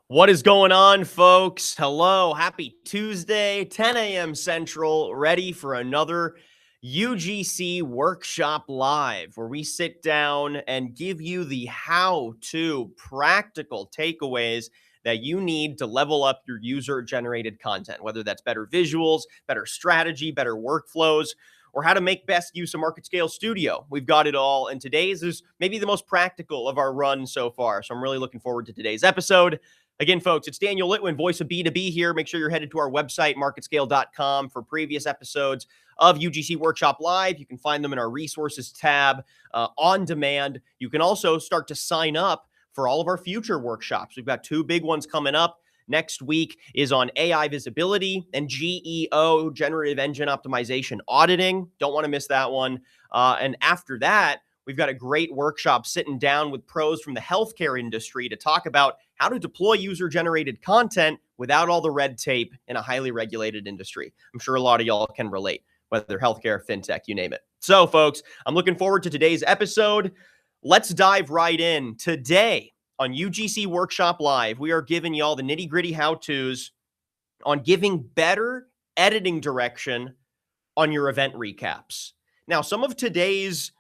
What is going on, folks? Hello, happy Tuesday, 10 a.m. Central, ready for another UGC Workshop Live, where we sit down and give you the how-to practical takeaways that you need to level up your user-generated content, whether that's better visuals, better strategy, better workflows, or how to make best use of MarketScale Studio. We've got it all, and today's is maybe the most practical of our run so far, so I'm really looking forward to today's episode. Again, folks, it's Daniel Litwin, voice of B2B here. Make sure you're headed to our website, marketscale.com, for previous episodes of UGC Workshop Live. You can find them in our resources tab on demand. You can also start to sign up for all of our future workshops. We've got two big ones coming up. Next week is on AI visibility and GEO, generative engine optimization auditing. Don't want to miss that one. And after that, we've got a great workshop sitting down with pros from the healthcare industry to talk about how to deploy user-generated content without all the red tape in a highly regulated industry. I'm sure a lot of y'all can relate, whether healthcare, fintech, you name it. So, folks, I'm looking forward to today's episode. Let's dive right in. Today on UGC Workshop Live, we are giving y'all the nitty-gritty how-tos on giving better editing direction on your event recaps. Now, some of today's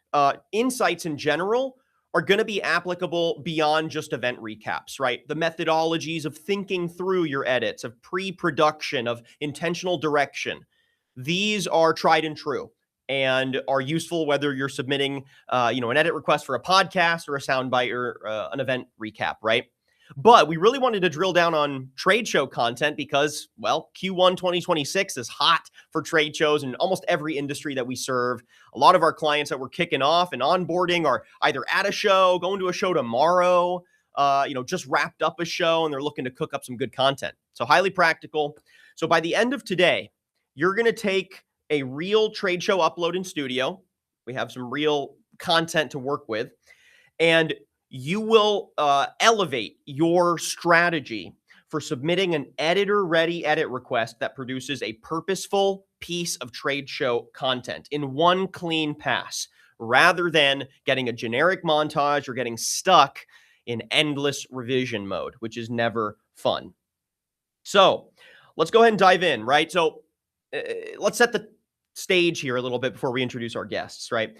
insights in general are going to be applicable beyond just event recaps, right? The methodologies of thinking through your edits, of pre-production, of intentional direction. These are tried and true and are useful whether you're submitting, an edit request for a podcast or a soundbite or an event recap, right? But we really wanted to drill down on trade show content because, well, Q1 2026 is hot for trade shows in almost every industry that we serve. A lot of our clients that we're kicking off and onboarding are either at a show, going to a show tomorrow, just wrapped up a show, and they're looking to cook up some good content. So highly practical. So by the end of today, you're going to take a real trade show upload in Studio. We have some real content to work with. And you will elevate your strategy for submitting an editor-ready edit request that produces a purposeful piece of trade show content in one clean pass, rather than getting a generic montage or getting stuck in endless revision mode, which is never fun. So let's go ahead and dive in, right? So let's set the stage here a little bit before we introduce our guests, right?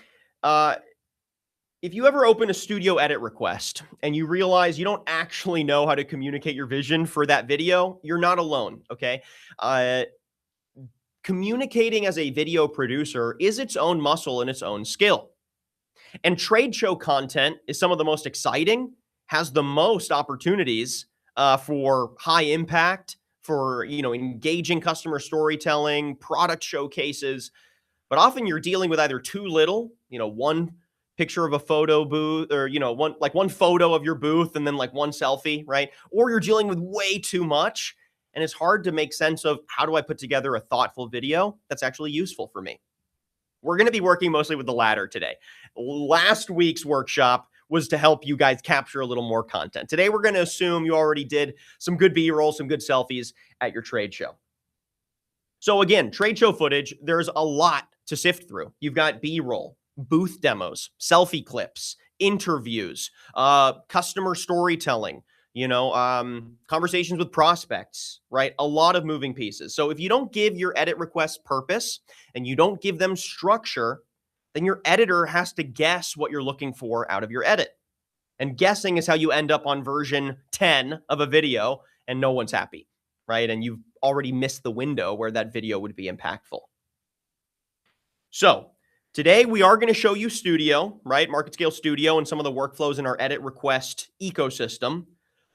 If you ever open a studio edit request and you realize you don't actually know how to communicate your vision for that video, you're not alone, okay? Communicating as a video producer is its own muscle and its own skill. And trade show content is some of the most exciting, has the most opportunities for high impact, for engaging customer storytelling, product showcases. But often you're dealing with either too little, one picture of a photo booth, or one photo of your booth and then like one selfie, right? Or you're dealing with way too much, and it's hard to make sense of how do I put together a thoughtful video that's actually useful for me. We're going to be working mostly with the latter today. Last week's workshop was to help you guys capture a little more content. Today we're going to assume you already did some good B-roll, some good selfies at your trade show. So again, trade show footage, there's a lot to sift through. You've got B-roll, booth demos, selfie clips, interviews, customer storytelling, conversations with prospects, right? A lot of moving pieces. So if you don't give your edit requests purpose and you don't give them structure, then your editor has to guess what you're looking for out of your edit. And guessing is how you end up on version 10 of a video and no one's happy, right? And you've already missed the window where that video would be impactful. So today, we are going to show you Studio, right? MarketScale Studio and some of the workflows in our edit request ecosystem.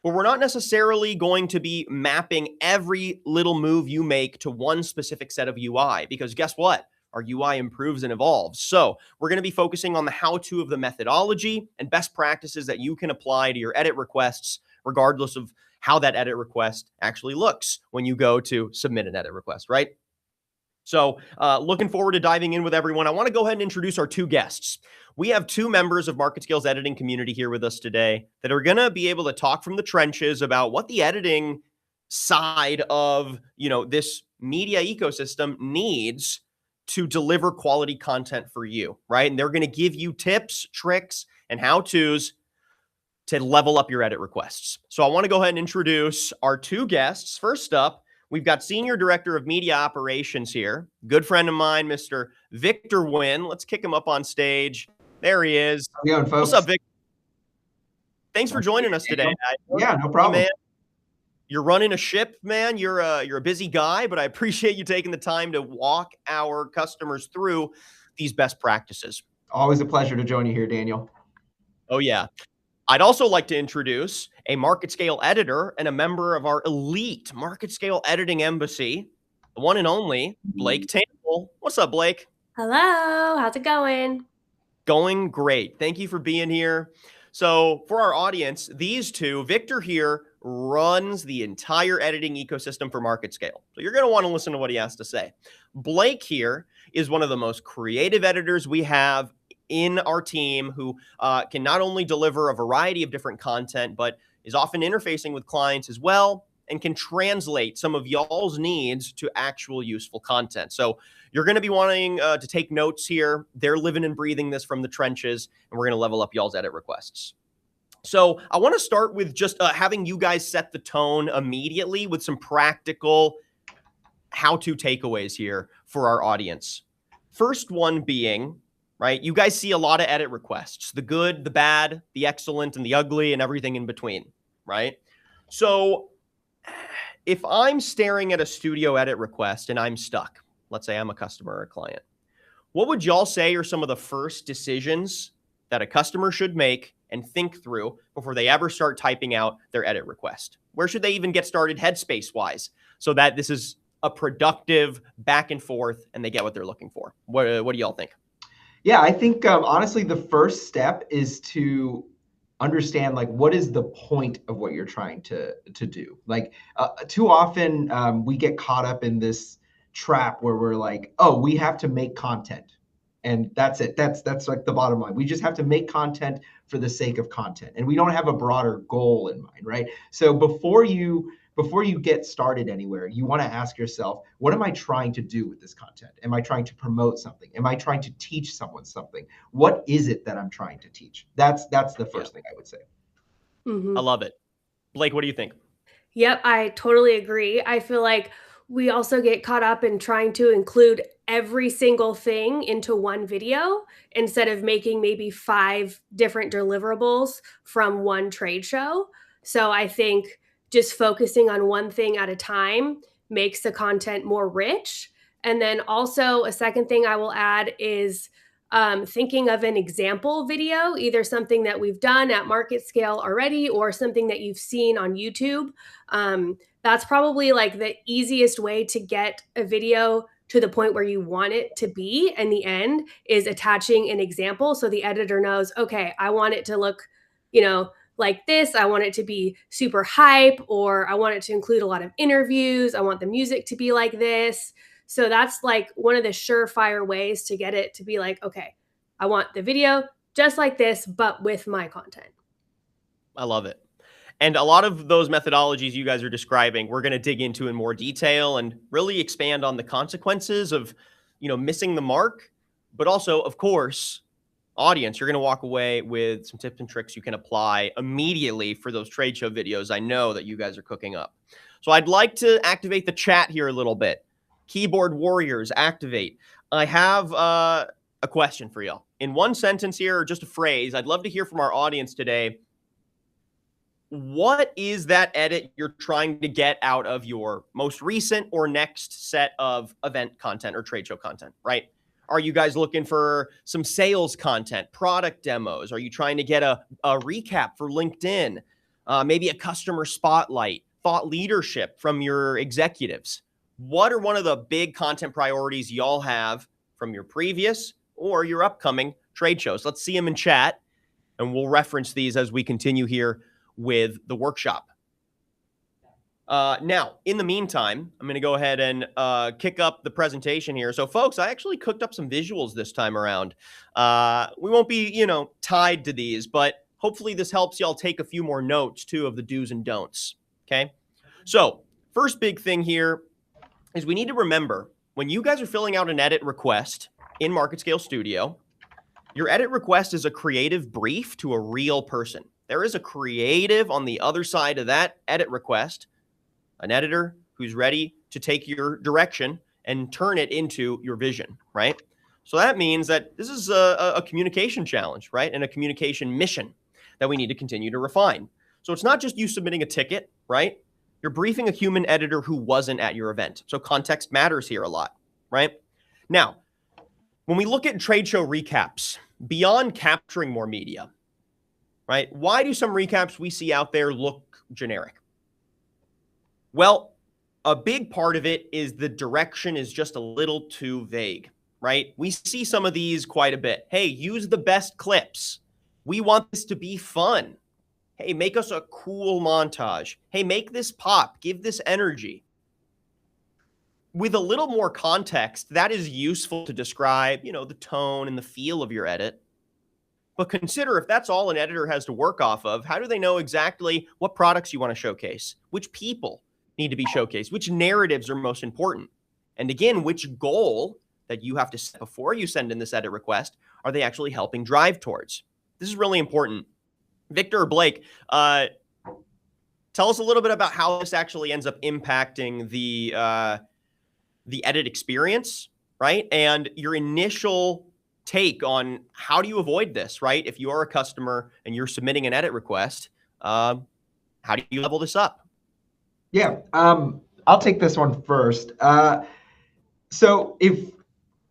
But we're not necessarily going to be mapping every little move you make to one specific set of UI, because guess what? Our UI improves and evolves. So we're going to be focusing on the how-to of the methodology and best practices that you can apply to your edit requests, regardless of how that edit request actually looks when you go to submit an edit request, right? So looking forward to diving in with everyone. I want to go ahead and introduce our two guests. We have two members of MarketScale's editing community here with us today that are going to be able to talk from the trenches about what the editing side of this media ecosystem needs to deliver quality content for you, right? And they're going to give you tips, tricks, and how-tos to level up your edit requests. So I want to go ahead and introduce our two guests. First up, we've got Senior Director of Media Operations here, good friend of mine, Mr. Victor Wynn. Let's kick him up on stage. There he is. How's it going, folks? What's up, Vic? Thanks for joining us today. Yeah, no problem. Man, you're running a ship, man. You're a busy guy, but I appreciate you taking the time to walk our customers through these best practices. Always a pleasure to join you here, Daniel. Oh, yeah. I'd also like to introduce a MarketScale editor and a member of our elite MarketScale editing embassy, the one and only Blake Tample. What's up, Blake? Hello. How's it going? Going great. Thank you for being here. So for our audience, these two, Victor here runs the entire editing ecosystem for MarketScale. So you're going to want to listen to what he has to say. Blake here is one of the most creative editors we have in our team who can not only deliver a variety of different content, but is often interfacing with clients as well and can translate some of y'all's needs to actual useful content. So you're going to be wanting to take notes here. They're living and breathing this from the trenches, and we're going to level up y'all's edit requests. So I want to start with just having you guys set the tone immediately with some practical how-to takeaways here for our audience. First one being, right, you guys see a lot of edit requests, the good, the bad, the excellent, and the ugly, and everything in between, right? So if I'm staring at a studio edit request and I'm stuck, let's say I'm a customer or a client, what would y'all say are some of the first decisions that a customer should make and think through before they ever start typing out their edit request? Where should they even get started headspace-wise so that this is a productive back and forth and they get what they're looking for? What do y'all think? Yeah, I think honestly, the first step is to understand like what is the point of what you're trying to do. Like too often we get caught up in this trap where we're like, oh, we have to make content. And that's it. That's like the bottom line. We just have to make content for the sake of content. And we don't have a broader goal in mind, right? So before you get started anywhere, you want to ask yourself, what am I trying to do with this content? Am I trying to promote something? Am I trying to teach someone something? What is it that I'm trying to teach? That's the first thing I would say. Mm-hmm. I love it. Blake, what do you think? Yep, I totally agree. I feel like we also get caught up in trying to include every single thing into one video instead of making maybe 5 different deliverables from one trade show. So I think just focusing on one thing at a time makes the content more rich. And then also a second thing I will add is thinking of an example video, either something that we've done at MarketScale already or something that you've seen on YouTube. That's probably like the easiest way to get a video to the point where you want it to be. And the end is attaching an example so the editor knows, okay, I want it to look, like this. I want it to be super hype, or I want it to include a lot of interviews. I want the music to be like this. So that's like one of the surefire ways to get it to be like, okay, I want the video just like this, but with my content. I love it. And a lot of those methodologies you guys are describing, we're going to dig into in more detail and really expand on the consequences of, missing the mark. But also, of course, audience, you're going to walk away with some tips and tricks you can apply immediately for those trade show videos I know that you guys are cooking up. So I'd like to activate the chat here a little bit. Keyboard warriors, activate. I have a question for y'all. In one sentence here, or just a phrase, I'd love to hear from our audience today. What is that edit you're trying to get out of your most recent or next set of event content or trade show content, right? Are you guys looking for some sales content, product demos? Are you trying to get a recap for LinkedIn? Maybe a customer spotlight, thought leadership from your executives? What are one of the big content priorities y'all have from your previous or your upcoming trade shows? Let's see them in chat, and we'll reference these as we continue here with the workshop. Now, in the meantime, I'm going to go ahead and kick up the presentation here. So, folks, I actually cooked up some visuals this time around. We won't be, tied to these, but hopefully this helps y'all take a few more notes, too, of the do's and don'ts, okay? So, first big thing here is we need to remember, when you guys are filling out an edit request in MarketScale Studio, your edit request is a creative brief to a real person. There is a creative on the other side of that edit request, an editor who's ready to take your direction and turn it into your vision, right? So that means that this is a communication challenge, right? And a communication mission that we need to continue to refine. So it's not just you submitting a ticket, right? You're briefing a human editor who wasn't at your event. So context matters here a lot, right? Now, when we look at trade show recaps, beyond capturing more media, right? Why do some recaps we see out there look generic? Well, a big part of it is the direction is just a little too vague, right? We see some of these quite a bit. Hey, use the best clips. We want this to be fun. Hey, make us a cool montage. Hey, make this pop. Give this energy. With a little more context, that is useful to describe, the tone and the feel of your edit. But consider if that's all an editor has to work off of, how do they know exactly what products you want to showcase? Which people need to be showcased? Which narratives are most important? And again, which goal that you have to set before you send in this edit request are they actually helping drive towards? This is really important. Victor or Blake, tell us a little bit about how this actually ends up impacting the edit experience, right? And your initial take on how do you avoid this, right? If you are a customer and you're submitting an edit request, how do you level this up? Yeah, I'll take this one first. So if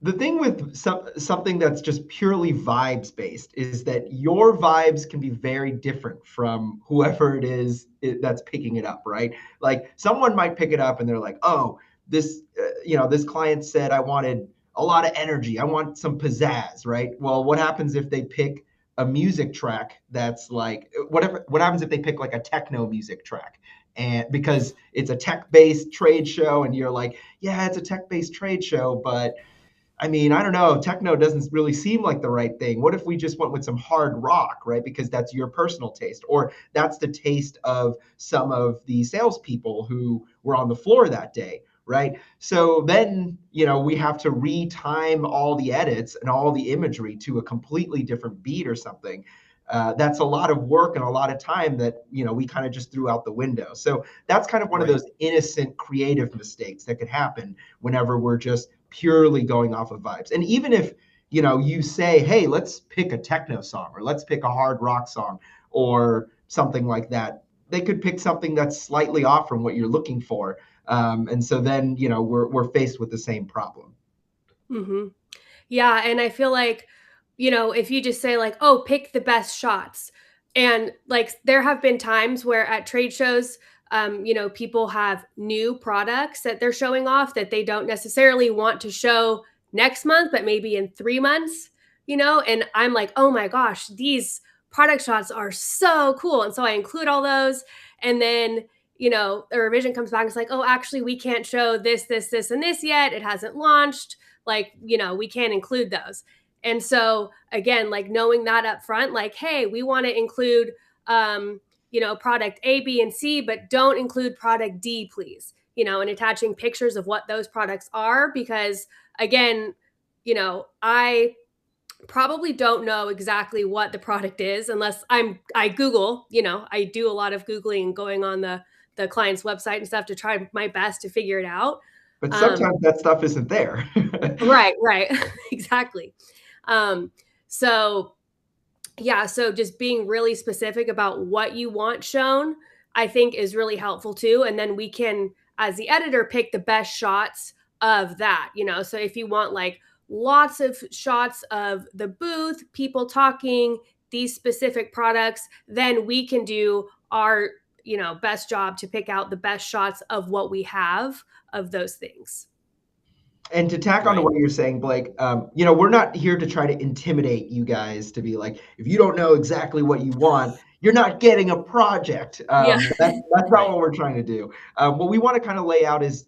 the thing with something that's just purely vibes based is that your vibes can be very different from whoever it is that's picking it up, right? Like someone might pick it up and they're like, oh, this, this client said I wanted a lot of energy. I want some pizzazz, right? Well, what happens if they pick a music track that's like, what happens if they pick like a techno music track? And because it's a tech-based trade show and you're like, yeah, it's a tech-based trade show, but I mean, I don't know, techno doesn't really seem like the right thing. What if we just went with some hard rock, right? Because that's your personal taste, or that's the taste of some of the salespeople who were on the floor that day, right? So then, we have to retime all the edits and all the imagery to a completely different beat or something. That's a lot of work and a lot of time that, we kind of just threw out the window. So that's kind of one of those innocent creative mistakes that could happen whenever we're just purely going off of vibes. And even if, you say, hey, let's pick a techno song or let's pick a hard rock song or something like that, they could pick something that's slightly off from what you're looking for. And so then, we're faced with the same problem. Mm-hmm. Yeah. And I feel like, if you just say like, oh, pick the best shots. And like, there have been times where at trade shows, people have new products that they're showing off that they don't necessarily want to show next month, but maybe in 3 months, and I'm like, oh my gosh, these product shots are so cool. And so I include all those. And then, the revision comes back and it's like, oh, actually, we can't show this, this, this, and this yet. It hasn't launched. Like, we can't include those. And so again, like knowing that up front, like, hey, we want to include, product A, B, and C, but don't include product D, please, and attaching pictures of what those products are, because again, I probably don't know exactly what the product is unless I Google, I do a lot of Googling and going on the client's website and stuff to try my best to figure it out. But sometimes that stuff isn't there. Right. Exactly. So just being really specific about what you want shown, I think is really helpful too. And then we can, as the editor, pick the best shots of that, so if you want like lots of shots of the booth, people talking, these specific products, then we can do our, best job to pick out the best shots of what we have of those things. And to tack on to what you're saying, Blake, we're not here to try to intimidate you guys to be like, if you don't know exactly what you want, you're not getting a project. That's not what we're trying to do. What we want to kind of lay out is,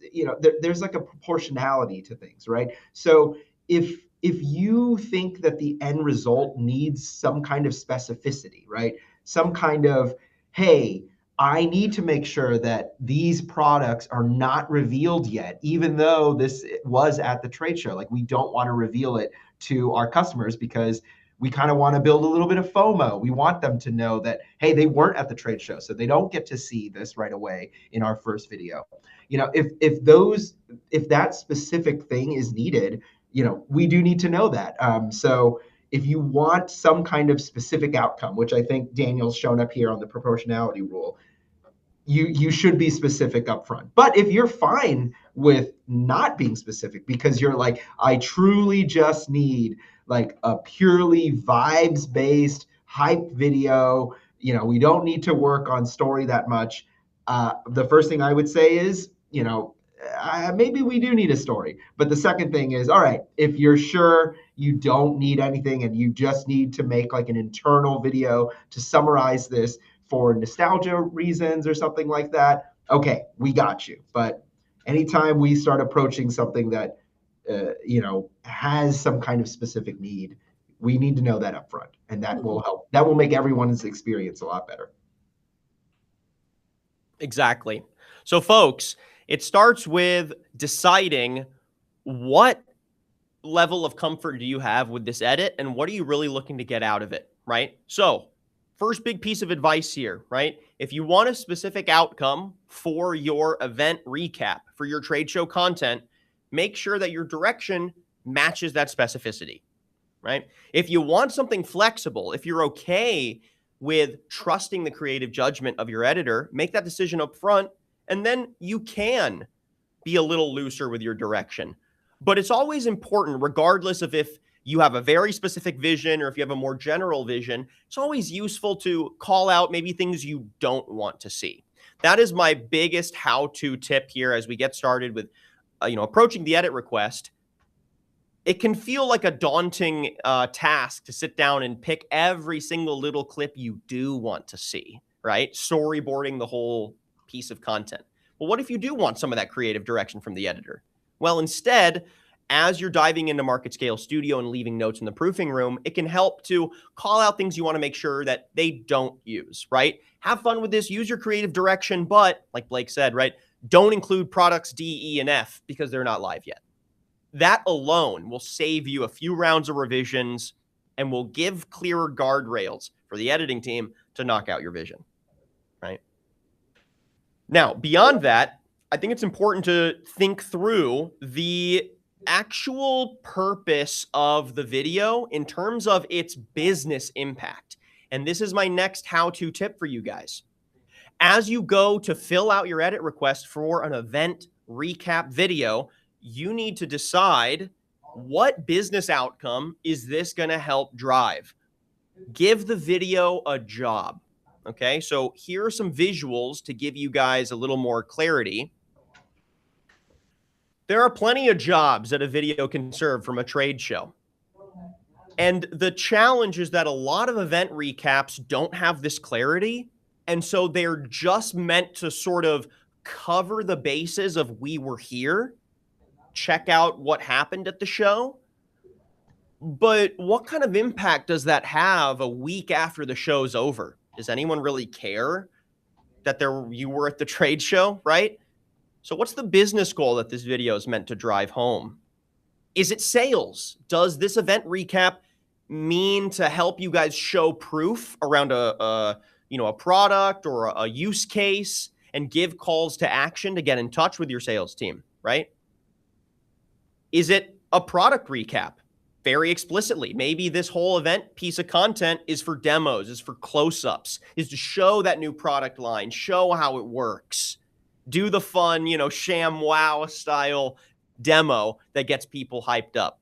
there's like a proportionality to things, right? So if you think that the end result needs some kind of specificity, right? Some kind of, hey, I need to make sure that these products are not revealed yet, even though this was at the trade show. Like, we don't want to reveal it to our customers because we kind of want to build a little bit of FOMO. We want them to know that, hey, they weren't at the trade show, so they don't get to see this right away in our first video. If that specific thing is needed, we do need to know that. So if you want some kind of specific outcome, which I think Daniel's shown up here on the proportionality rule, you should be specific up front. But if you're fine with not being specific because you're like, I truly just need like a purely vibes-based hype video, we don't need to work on story that much. The first thing I would say is, maybe we do need a story. But the second thing is, all right, if you're sure you don't need anything and you just need to make like an internal video to summarize this for nostalgia reasons or something like that, okay, we got you. But anytime we start approaching something that has some kind of specific need, we need to know that up front, and that will help. That will make everyone's experience a lot better. Exactly. So folks, it starts with deciding what level of comfort do you have with this edit and what are you really looking to get out of it, right? So first big piece of advice here, right? If you want a specific outcome for your event recap, for your trade show content, make sure that your direction matches that specificity, right? If you want something flexible, if you're okay with trusting the creative judgment of your editor, make that decision up front, and then you can be a little looser with your direction. But it's always important, regardless of if you have a very specific vision or if you have a more general vision, it's always useful to call out maybe things you don't want to see. That is my biggest how-to tip here as we get started with approaching the edit request. It can feel like a daunting task to sit down and pick every single little clip you do want to see, right? Storyboarding the whole piece of content. Well, what if you do want some of that creative direction from the editor? Well, instead, as you're diving into MarketScale Studio and leaving notes in the proofing room, it can help to call out things you want to make sure that they don't use, right? Have fun with this, use your creative direction, but like Blake said, right, don't include products D, E, and F because they're not live yet. That alone will save you a few rounds of revisions and will give clearer guardrails for the editing team to knock out your vision, right? Now, beyond that, I think it's important to think through the actual purpose of the video in terms of its business impact. And this is my next how-to tip for you guys. As you go to fill out your edit request for an event recap video, you need to decide what business outcome is this going to help drive. Give the video a job. Okay, so here are some visuals to give you guys a little more clarity. There are plenty of jobs that a video can serve from a trade show. And the challenge is that a lot of event recaps don't have this clarity. And so they're just meant to sort of cover the bases of we were here, check out what happened at the show. But what kind of impact does that have a week after the show's over? Does anyone really care that you were at the trade show, right? So what's the business goal that this video is meant to drive home? Is it sales? Does this event recap mean to help you guys show proof around a product or a use case and give calls to action to get in touch with your sales team, right? Is it a product recap? Very explicitly, maybe this whole event piece of content is for demos, is for close-ups, is to show that new product line, show how it works. Do the fun, sham wow style demo that gets people hyped up.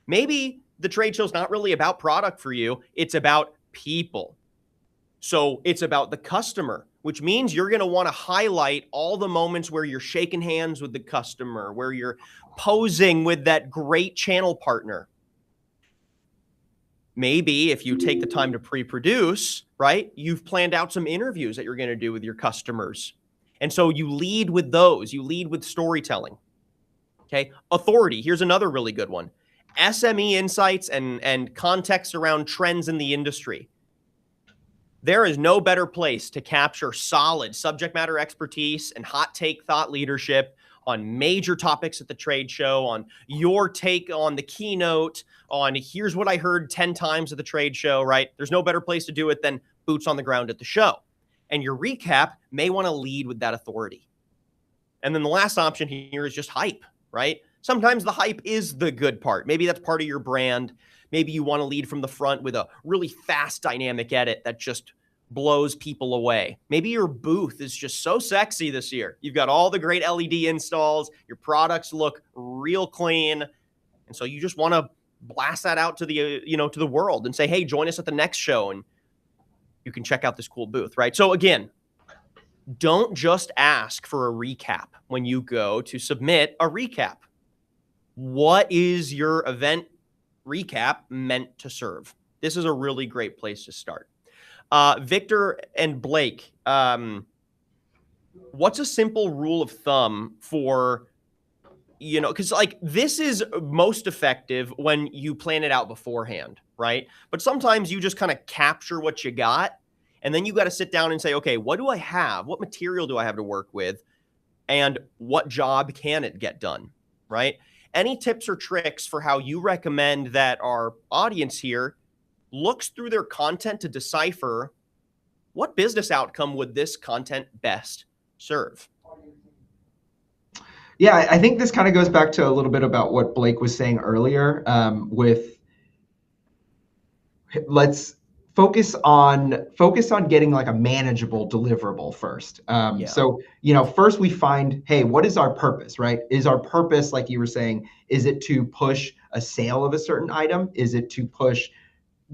Maybe the trade show's not really about product for you, it's about people. So it's about the customer, which means you're going to want to highlight all the moments where you're shaking hands with the customer, where you're posing with that great channel partner. Maybe if you take the time to pre-produce, right, you've planned out some interviews that you're going to do with your customers. And so you lead with those. You lead with storytelling. Okay. Authority. Here's another really good one. SME insights and context around trends in the industry. There is no better place to capture solid subject matter expertise and hot take thought leadership on major topics at the trade show, on your take on the keynote, on here's what I heard 10 times at the trade show, right? There's no better place to do it than boots on the ground at the show. And your recap may want to lead with that authority. And then the last option here is just hype, right? Sometimes the hype is the good part. Maybe that's part of your brand. Maybe you want to lead from the front with a really fast dynamic edit that just blows people away. Maybe your booth is just so sexy this year. You've got all the great LED installs. Your products look real clean. And so you just want to blast that out to the, to the world and say, hey, join us at the next show and you can check out this cool booth, right? So again, don't just ask for a recap when you go to submit a recap. What is your event recap meant to serve? This is a really great place to start. Victor and Blake, what's a simple rule of thumb for, because like this is most effective when you plan it out beforehand, right? But sometimes you just kind of capture what you got and then you got to sit down and say, okay, what do I have? What material do I have to work with? And what job can it get done, right? Any tips or tricks for how you recommend that our audience here looks through their content to decipher what business outcome would this content best serve? Yeah, I think this kind of goes back to a little bit about what Blake was saying earlier with let's focus on getting like a manageable deliverable first. So, first we find, hey, what is our purpose, right? Is our purpose, like you were saying, is it to push a sale of a certain item? Is it to push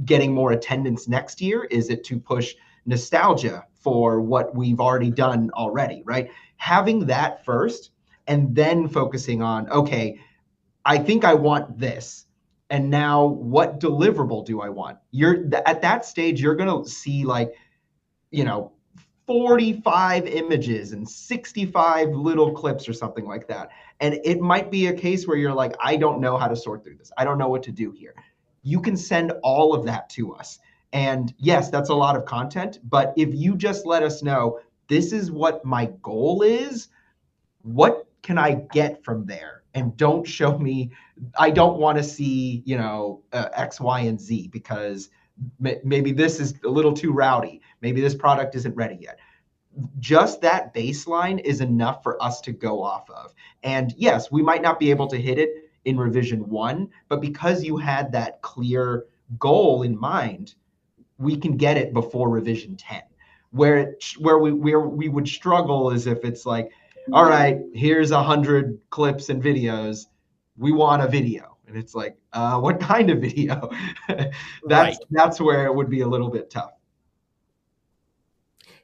getting more attendance next year? Is it to push nostalgia for what we've already done already, right? Having that first and then focusing on, okay, I think I want this. And now what deliverable do I want? At that stage, you're going to see 45 images and 65 little clips or something like that. And it might be a case where you're like, I don't know how to sort through this. I don't know what to do here. You can send all of that to us. And yes, that's a lot of content. But if you just let us know, this is what my goal is, what can I get from there? And don't show me, I don't want to see, X, Y, and Z because maybe this is a little too rowdy. Maybe this product isn't ready yet. Just that baseline is enough for us to go off of. And yes, we might not be able to hit it in revision 1, but because you had that clear goal in mind, we can get it before revision 10. Where we would struggle is if it's like, all right, here's 100 clips and videos. We want a video. And it's like, what kind of video? That's where it would be a little bit tough.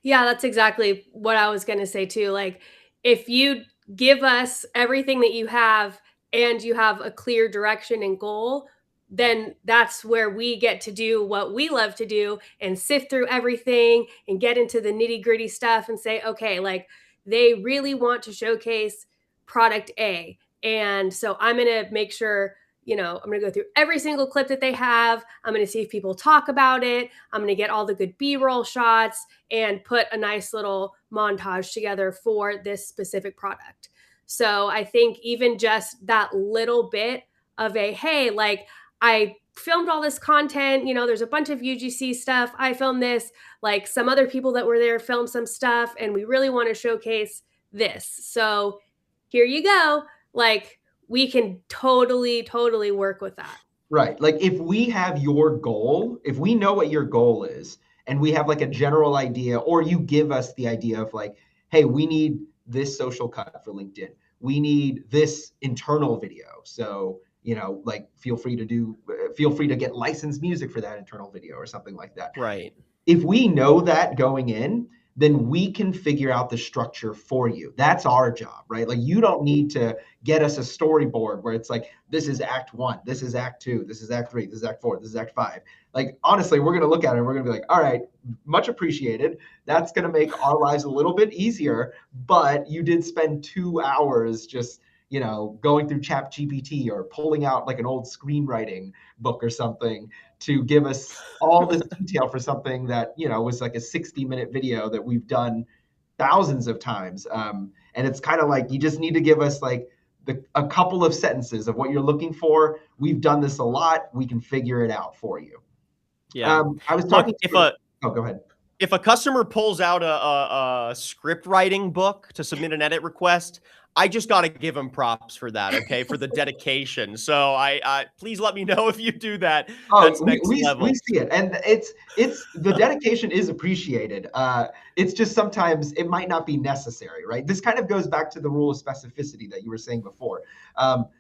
Yeah, that's exactly what I was going to say too. Like, if you give us everything that you have and you have a clear direction and goal, then that's where we get to do what we love to do and sift through everything and get into the nitty-gritty stuff and say, okay, like, they really want to showcase product A. And so I'm going to make sure, I'm going to go through every single clip that they have. I'm going to see if people talk about it. I'm going to get all the good B-roll shots and put a nice little montage together for this specific product. So I think even just that little bit of hey, like, I filmed all this content, there's a bunch of UGC stuff. I filmed this, like some other people that were there filmed some stuff, and we really want to showcase this. So here you go. Like, we can totally work with that. Right. Like, if we have your goal, if we know what your goal is, and we have like a general idea, or you give us the idea of like, hey, we need this social cut for LinkedIn. We need this internal video. So, feel free to get licensed music for that internal video or something like that. Right. If we know that going in, then we can figure out the structure for you. That's our job, right? Like, you don't need to get us a storyboard where it's like, this is act 1, this is act 2, this is act 3, this is act 4, this is act 5. Like, honestly, we're going to look at it and we're going to be like, all right, much appreciated. That's going to make our lives a little bit easier, but you did spend 2 hours just going through ChatGPT or pulling out like an old screenwriting book or something to give us all this detail for something that, was like a 60-minute video that we've done thousands of times. And it's kind of like, you just need to give us like a couple of sentences of what you're looking for. We've done this a lot. We can figure it out for you. Yeah. I was Look, talking oh, go ahead. if a customer pulls out a script writing book to submit an edit request, I just got to give them props for that, okay, for the dedication. So I please let me know if you do that. Oh, That's next level. we see it, and it's the dedication is appreciated. It's just sometimes it might not be necessary, right? This kind of goes back to the rule of specificity that you were saying before.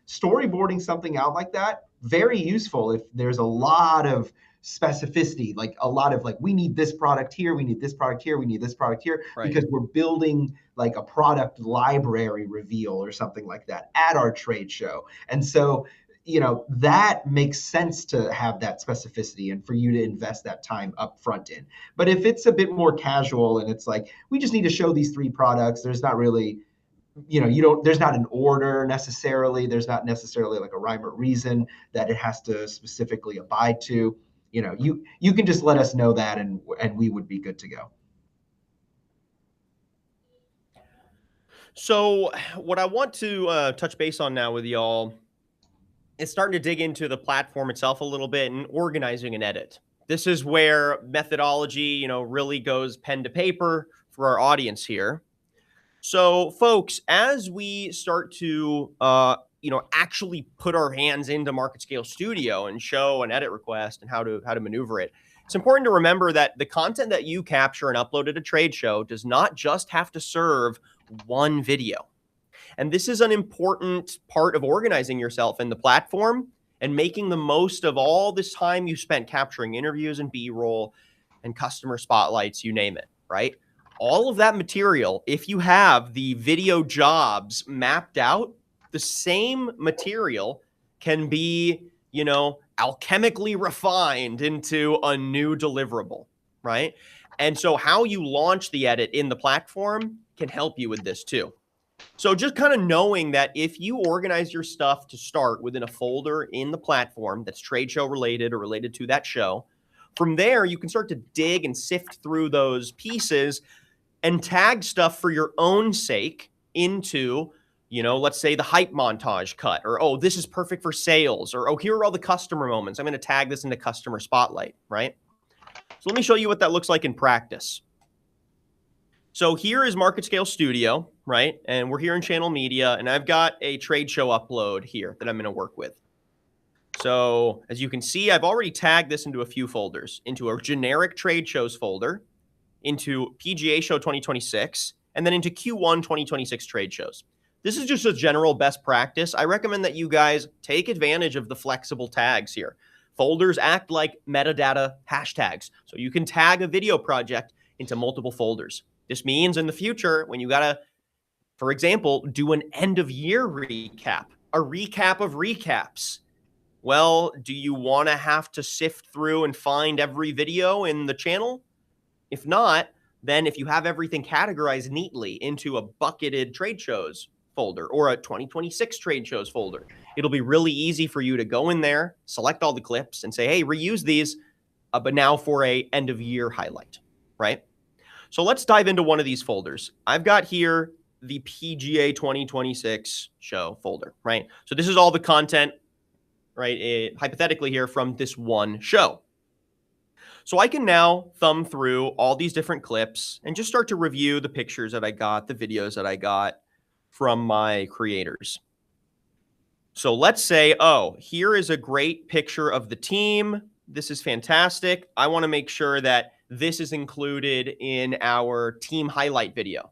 Storyboarding something out like that, very useful if there's a lot of specificity, like a lot of like, we need this product here, we need this product here, we need this product here, Right. because we're building like a product library reveal or something like that at our trade show. And so, that makes sense to have that specificity and for you to invest that time up front in. But if it's a bit more casual and it's like, we just need to show these 3 products, there's not really, there's not an order necessarily, there's not necessarily like a rhyme or reason that it has to specifically abide to. You can just let us know that, and we would be good to go. So what I want to touch base on now with y'all is starting to dig into the platform itself a little bit and organizing an edit. This is where methodology, really goes pen to paper for our audience here. So folks, as we start to, actually put our hands into MarketScale Studio and show an edit request and how to maneuver it, it's important to remember that the content that you capture and upload at a trade show does not just have to serve one video. And this is an important part of organizing yourself in the platform and making the most of all this time you spent capturing interviews and B-roll and customer spotlights, you name it, right? All of that material, if you have the video jobs mapped out, the same material can be, alchemically refined into a new deliverable, right? And so how you launch the edit in the platform can help you with this too. So just kind of knowing that if you organize your stuff to start within a folder in the platform that's trade show related or related to that show, from there you can start to dig and sift through those pieces and tag stuff for your own sake into, let's say the hype montage cut, or, oh, this is perfect for sales, or, oh, here are all the customer moments. I'm going to tag this into customer spotlight, right? So let me show you what that looks like in practice. So here is MarketScale Studio, right? And we're here in channel media, and I've got a trade show upload here that I'm going to work with. So as you can see, I've already tagged this into a few folders, into a generic trade shows folder, into PGA Show 2026, and then into Q1 2026 trade shows. This is just a general best practice. I recommend that you guys take advantage of the flexible tags here. Folders act like metadata hashtags, so you can tag a video project into multiple folders. This means in the future, when you gotta, for example, do an end of year recap, a recap of recaps, well, do you want to have to sift through and find every video in the channel? If not, then if you have everything categorized neatly into a bucketed trade shows folder or a 2026 trade shows folder, it'll be really easy for you to go in there, select all the clips and say, hey, reuse these, but now for a end of year highlight, right? So let's dive into one of these folders. I've got here the PGA 2026 show folder, right? So this is all the content, right, hypothetically here from this one show. So I can now thumb through all these different clips and just start to review the pictures that I got, the videos that I got from my creators. So let's say, oh, here is a great picture of the team. This is fantastic. I want to make sure that this is included in our team highlight video.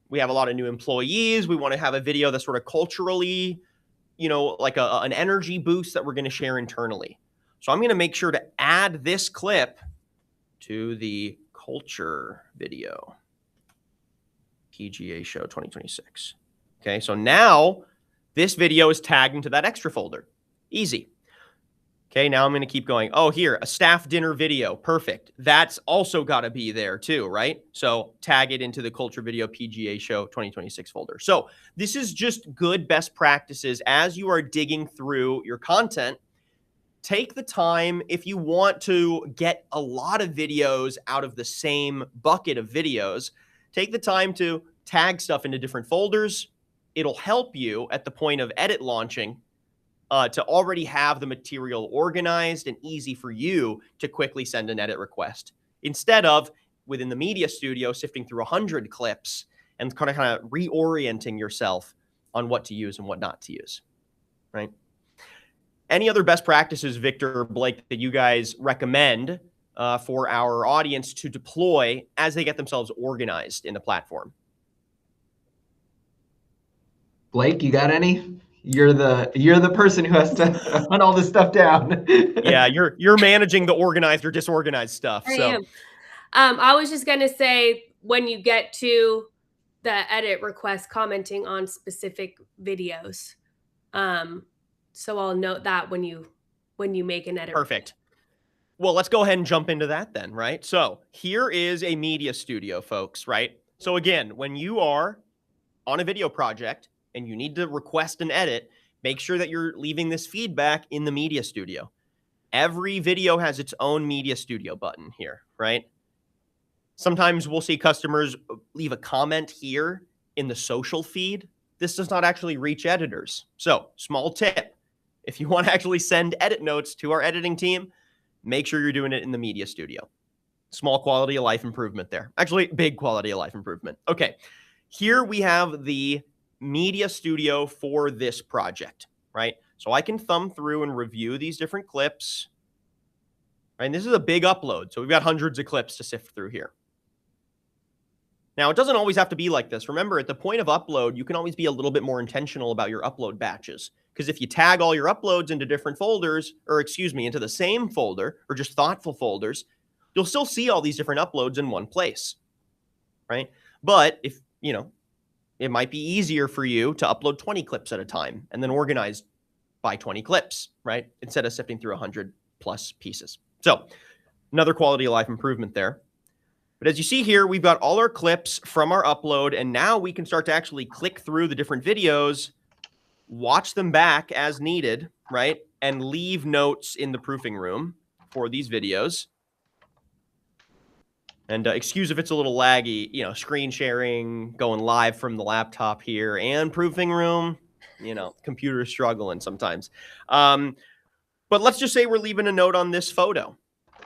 We have a lot of new employees. We want to have a video that's sort of culturally, like an energy boost that we're going to share internally. So I'm going to make sure to add this clip to the culture video, PGA Show 2026. Okay, so now this video is tagged into that extra folder. Easy. Okay, now I'm going to keep going. Oh, here, a staff dinner video. Perfect. That's also got to be there too, right? So tag it into the culture video PGA Show 2026 folder. So this is just good best practices as you are digging through your content. Take the time if you want to get a lot of videos out of the same bucket of videos. take the time to tag stuff into different folders. It'll help you at the point of edit launching to already have the material organized and easy for you to quickly send an edit request, instead of within the media studio sifting through 100 clips and kind of reorienting yourself on what to use and what not to use, right? Any other best practices, Victor, Blake, that you guys recommend for our audience to deploy as they get themselves organized in the platform? Blake, you got any? You're the person who has to hunt all this stuff down. Yeah, you're managing the organized or disorganized stuff. I am. I was just gonna say, when you get to the edit request, commenting on specific videos. So I'll note that when you make an edit. Perfect. Well, let's go ahead and jump into that then, right? So here is a media studio, folks, right? So again, when you are on a video project and you need to request an edit, make sure that you're leaving this feedback in the media studio. Every video has its own media studio button here, right? Sometimes we'll see customers leave a comment here in the social feed. This does not actually reach editors. So, small tip, if you want to actually send edit notes to our editing team, make sure you're doing it in the media studio. Small quality of life improvement there. Actually, big quality of life improvement. Okay, here we have the media studio for this project, right? So I can thumb through and review these different clips, right? And this is a big upload, so we've got hundreds of clips to sift through here. Now, it doesn't always have to be like this. Remember, at the point of upload, you can always be a little bit more intentional about your upload batches. Because if you tag all your uploads into different folders, or excuse me, into the same folder, or just thoughtful folders, you'll still see all these different uploads in one place, right? But if, it might be easier for you to upload 20 clips at a time and then organize by 20 clips, right? Instead of sifting through 100 plus pieces. So another quality of life improvement there. But as you see here, we've got all our clips from our upload, and now we can start to actually click through the different videos, watch them back as needed, right? And leave notes in the proofing room for these videos. And excuse if it's a little laggy, screen sharing, going live from the laptop here, and proofing room, computer's struggling sometimes. But let's just say we're leaving a note on this photo,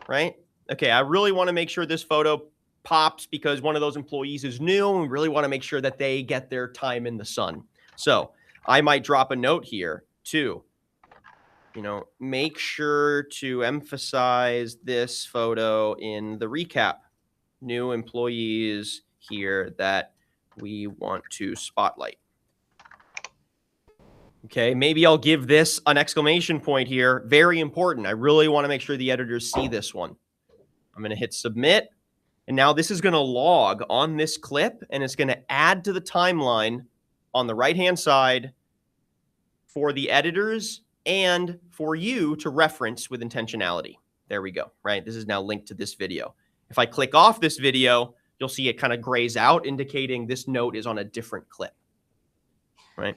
right? Okay, I really want to make sure this photo pops because one of those employees is new, and we really want to make sure that they get their time in the sun. So I might drop a note here to, make sure to emphasize this photo in the recap. New employees here that we want to spotlight. Okay, maybe I'll give this an exclamation point here. Very important. I really want to make sure the editors see this one. I'm going to hit submit. And now this is going to log on this clip, and it's going to add to the timeline on the right-hand side for the editors and for you to reference with intentionality. There we go, right? This is now linked to this video. If I click off this video, you'll see it kind of grays out, indicating this note is on a different clip, right?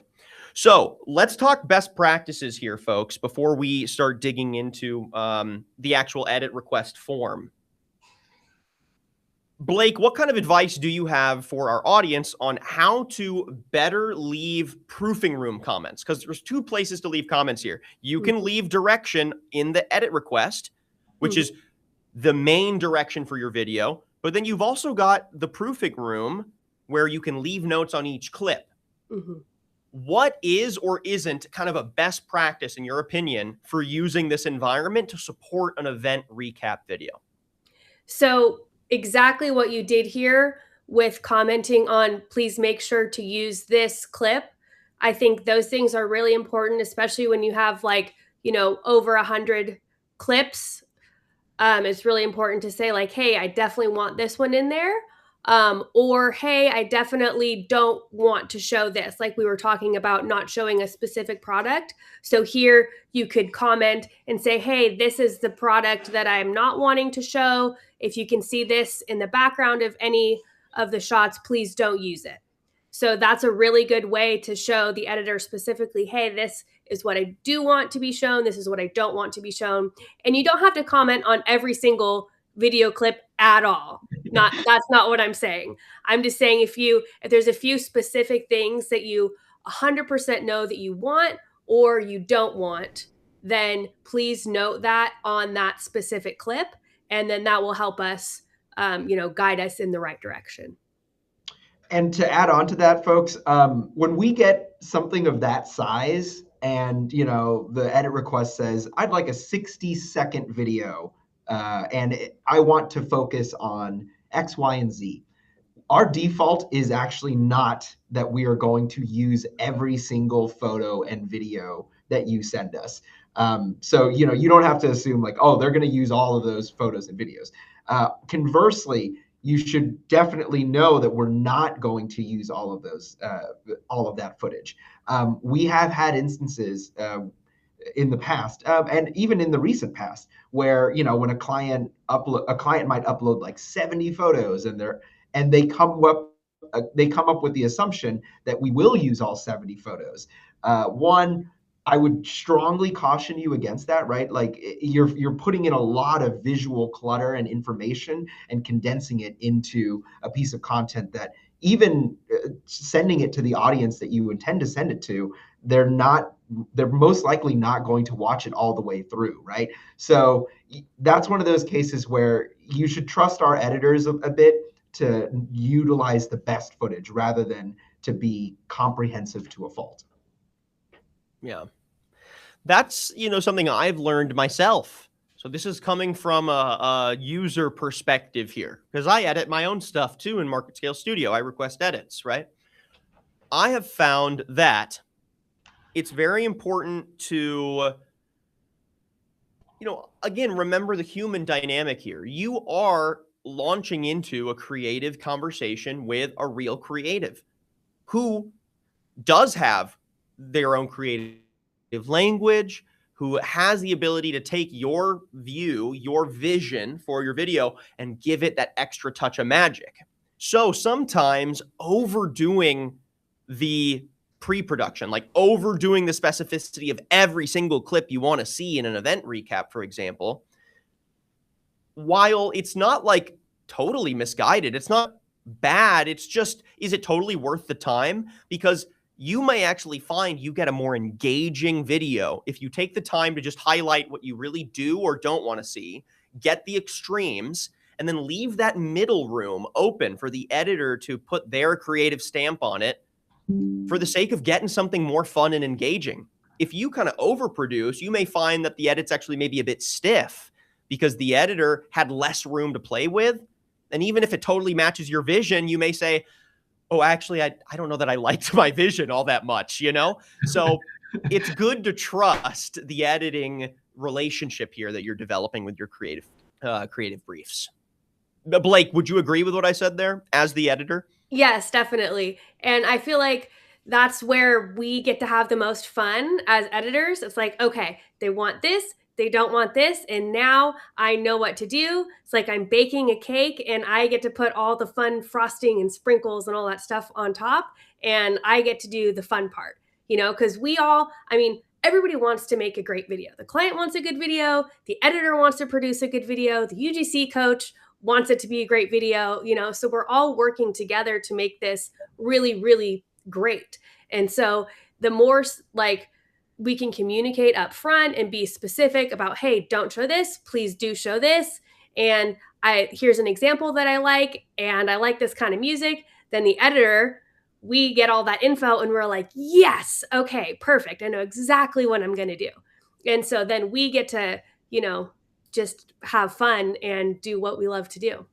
So let's talk best practices here, folks, before we start digging into the actual edit request form. Blake, what kind of advice do you have for our audience on how to better leave proofing room comments? Because there's two places to leave comments here. You can leave direction in the edit request, which is the main direction for your video. But then you've also got the proofing room where you can leave notes on each clip. What is or isn't kind of a best practice, in your opinion, for using this environment to support an event recap video? So exactly what you did here with commenting on, please make sure to use this clip. I think those things are really important, especially when you have over 100 clips. It's really important to say hey, I definitely want this one in there. Or, hey, I definitely don't want to show this. Like we were talking about not showing a specific product. So here you could comment and say, hey, this is the product that I'm not wanting to show. If you can see this in the background of any of the shots, please don't use it. So that's a really good way to show the editor specifically, hey, this is what I do want to be shown. This is what I don't want to be shown. And you don't have to comment on every single video clip at all. That's not what I'm saying. I'm just saying if there's a few specific things that you 100% know that you want or you don't want, then please note that on that specific clip, and then that will help us, guide us in the right direction. And to add on to that, folks, when we get something of that size and the edit request says, I'd like a 60-second video, I want to focus on X, Y, and Z. Our default is actually not that we are going to use every single photo and video that you send us. So you don't have to assume like, oh, they're going to use all of those photos and videos. Conversely, you should definitely know that we're not going to use all of that footage. We have had instances in the past, and even in the recent past, where when a client might upload like 70 photos, and they come up with the assumption that we will use all 70 photos. One, I would strongly caution you against that, right? Like you're putting in a lot of visual clutter and information and condensing it into a piece of content that even sending it to the audience that you intend to send it to, they're most likely not going to watch it all the way through, right? So that's one of those cases where you should trust our editors a bit to utilize the best footage rather than to be comprehensive to a fault. Yeah. That's, something I've learned myself. So this is coming from a user perspective here, because I edit my own stuff too in MarketScale Studio. I request edits, right? I have found that it's very important to, again, remember the human dynamic here. You are launching into a creative conversation with a real creative who does have their own creative language, who has the ability to take your view, your vision for your video and give it that extra touch of magic. So sometimes overdoing the pre-production, like overdoing the specificity of every single clip you want to see in an event recap, for example, while it's not like totally misguided, it's not bad, it's just, is it totally worth the time? Because you may actually find you get a more engaging video if you take the time to just highlight what you really do or don't want to see, get the extremes, and then leave that middle room open for the editor to put their creative stamp on it for the sake of getting something more fun and engaging. If you kind of overproduce, you may find that the edit's actually maybe a bit stiff because the editor had less room to play with. And even if it totally matches your vision, you may say, oh, actually, I don't know that I liked my vision all that much, So it's good to trust the editing relationship here that you're developing with your creative briefs. Blake, would you agree with what I said there as the editor? Yes, definitely. And I feel like that's where we get to have the most fun as editors. It's like, okay, they want this, they don't want this, and now I know what to do. It's like I'm baking a cake and I get to put all the fun frosting and sprinkles and all that stuff on top, and I get to do the fun part, because everybody wants to make a great video. The client wants a good video, the editor wants to produce a good video, the UGC coach wants it to be a great video, so we're all working together to make this really, really great. And so the more we can communicate up front and be specific about, hey, don't show this, please do show this. And here's an example that I like, and I like this kind of music. Then the editor, we get all that info and we're like, yes, okay, perfect. I know exactly what I'm going to do. And so then we get to, just have fun and do what we love to do.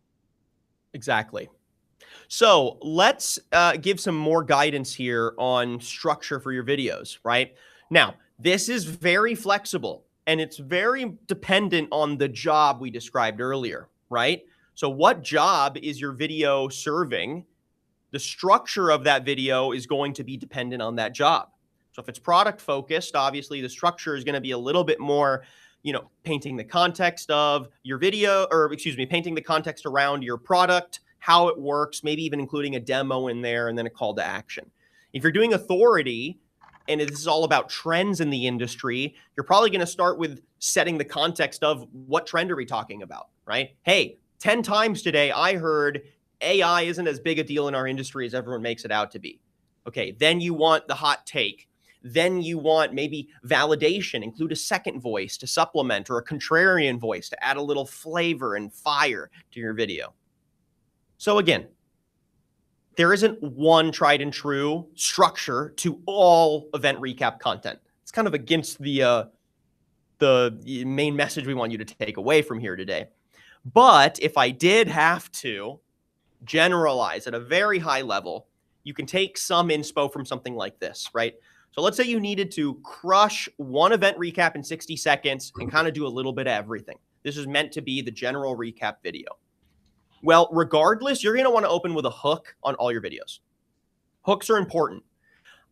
Exactly. So let's give some more guidance here on structure for your videos, right? Now, this is very flexible and it's very dependent on the job we described earlier, right? So what job is your video serving? The structure of that video is going to be dependent on that job. So if it's product focused, obviously the structure is going to be a little bit more, painting the context of your video, painting the context around your product, how it works, maybe even including a demo in there and then a call to action. If you're doing authority, and this is all about trends in the industry, you're probably going to start with setting the context of what trend are we talking about, right? Hey, 10 times today, I heard AI isn't as big a deal in our industry as everyone makes it out to be. Okay, then you want the hot take. Then you want maybe validation, include a second voice to supplement, or a contrarian voice to add a little flavor and fire to your video. So again, there isn't one tried and true structure to all event recap content. It's kind of against the main message we want you to take away from here today. But if I did have to generalize at a very high level, you can take some inspo from something like this, right? So let's say you needed to crush one event recap in 60 seconds and kind of do a little bit of everything. This is meant to be the general recap video. Well, regardless, you're going to want to open with a hook on all your videos. Hooks are important.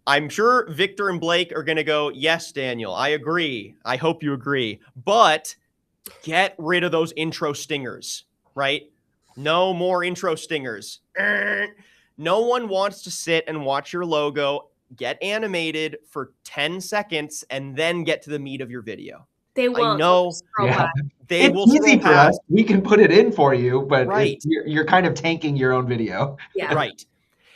I'm sure Victor and Blake are going to go, yes, Daniel, I agree. I hope you agree. But get rid of those intro stingers, right? No more intro stingers. No one wants to sit and watch your logo get animated for 10 seconds and then get to the meat of your video. They won't. I know they will It's easy scroll for us. past. We can put it in for you, but Right. you're kind of tanking your own video. Yeah. Right.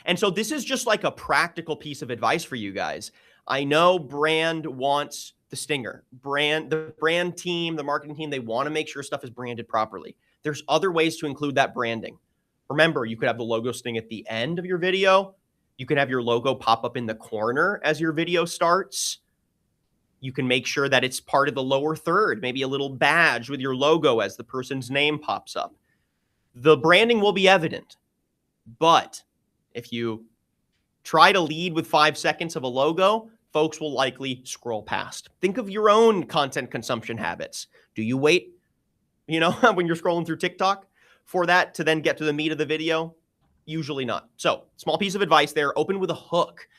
And so this is just like a practical piece of advice for you guys. I know brand wants the stinger. The brand team, the marketing team, they want to make sure stuff is branded properly. There's other ways to include that branding. Remember, you could have the logo sting at the end of your video. You can have your logo pop up in the corner as your video starts. You can make sure that it's part of the lower third, maybe a little badge with your logo as the person's name pops up. The branding will be evident, but if you try to lead with 5 seconds of a logo, folks will likely scroll past. Think of your own content consumption habits. Do you wait, when you're scrolling through TikTok for that to then get to the meat of the video? Usually not. So, small piece of advice there, open with a hook.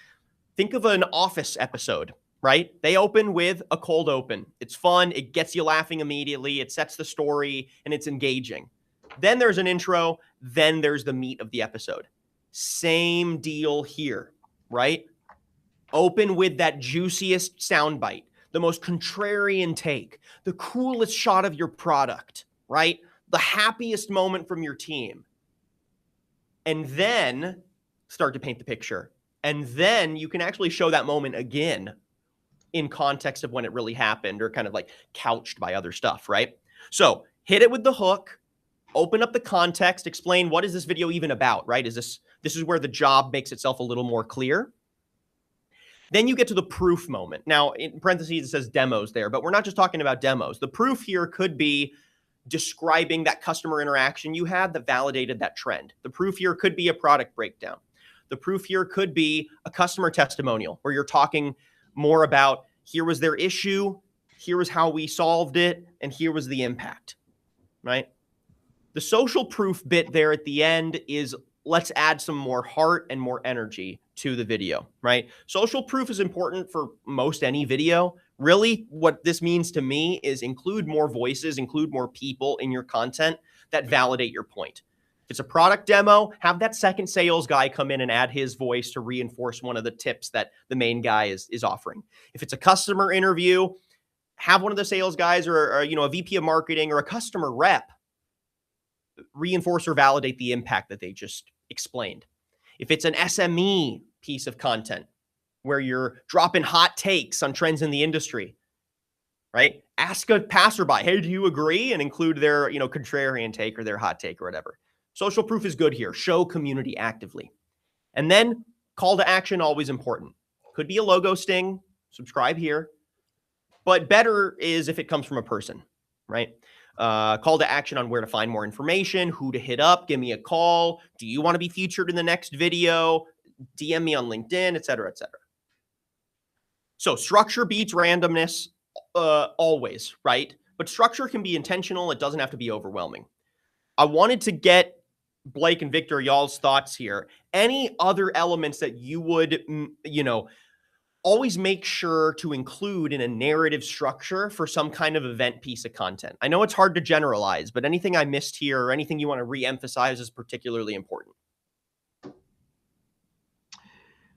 Think of an Office episode, right? They open with a cold open. It's fun. It gets you laughing immediately. It sets the story and it's engaging. Then there's an intro. Then there's the meat of the episode. Same deal here, right? Open with that juiciest soundbite, the most contrarian take, the coolest shot of your product, right? The happiest moment from your team. And then start to paint the picture. And then you can actually show that moment again in context of when it really happened or kind of like couched by other stuff, right? So hit it with the hook, open up the context, explain what is this video even about, right? This is where the job makes itself a little more clear. Then you get to the proof moment. Now, in parentheses, it says demos there, but we're not just talking about demos. The proof here could be describing that customer interaction you had that validated that trend. The proof here could be a product breakdown. The proof here could be a customer testimonial where you're talking more about here was their issue, here was how we solved it, and here was the impact, right? The social proof bit there at the end is let's add some more heart and more energy to the video, right? Social proof is important for most any video. Really, what this means to me is include more voices, include more people in your content that validate your point. If it's a product demo, have that second sales guy come in and add his voice to reinforce one of the tips that the main guy is offering. If it's a customer interview, have one of the sales guys or a VP of marketing or a customer rep reinforce or validate the impact that they just explained. If it's an SME piece of content where you're dropping hot takes on trends in the industry, right? Ask a passerby, hey, do you agree? And include their, contrarian take or their hot take or whatever. Social proof is good here. Show community actively. And then call to action, always important. Could be a logo sting, subscribe here. But better is if it comes from a person, right? Call to action on where to find more information, who to hit up, give me a call. Do you want to be featured in the next video? DM me on LinkedIn, et cetera, et cetera. So structure beats randomness always, right? But structure can be intentional. It doesn't have to be overwhelming. I wanted to get Blake and Victor, y'all's thoughts here. Any other elements that you would, always make sure to include in a narrative structure for some kind of event piece of content? I know it's hard to generalize, but anything I missed here or anything you want to re-emphasize is particularly important.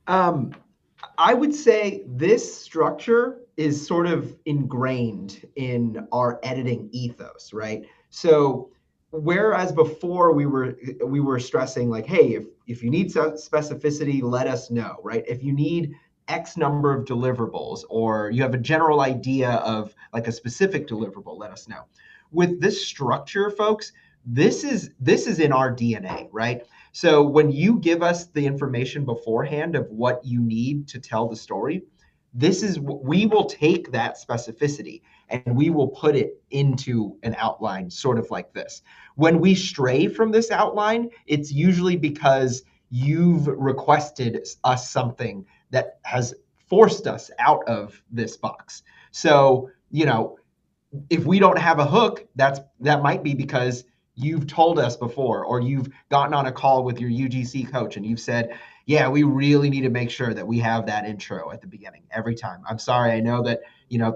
I would say this structure is sort of ingrained in our editing ethos, right? So whereas before we were stressing like, hey, if you need specificity, let us know, right? If you need X number of deliverables, or you have a general idea of like a specific deliverable, let us know. With this structure, folks, this is in our DNA, right? So when you give us the information beforehand of what you need to tell the story, we will take that specificity and we will put it into an outline sort of like this. When we stray from this outline, it's usually because you've requested us something that has forced us out of this box. So, if we don't have a hook, that might be because you've told us before, or you've gotten on a call with your UGC coach and you've said, yeah, we really need to make sure that we have that intro at the beginning every time. I'm sorry, I know that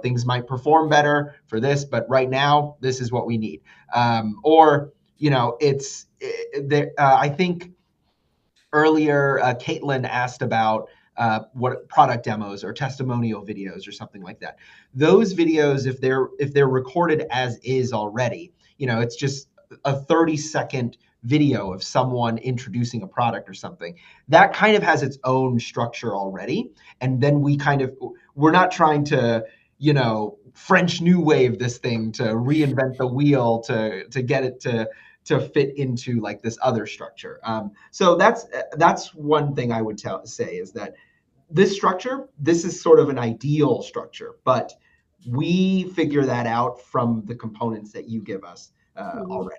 things might perform better for this, but right now this is what we need. I think earlier, Caitlin asked about what product demos or testimonial videos or something like that. Those videos, if they're recorded as is already, it's just a 30-second video of someone introducing a product or something. That kind of has its own structure already. And then we're not trying to, French New Wave this thing, to reinvent the wheel to get it to fit into like this other structure. So that's one thing I would say is that this structure, this is sort of an ideal structure, but we figure that out from the components that you give us already.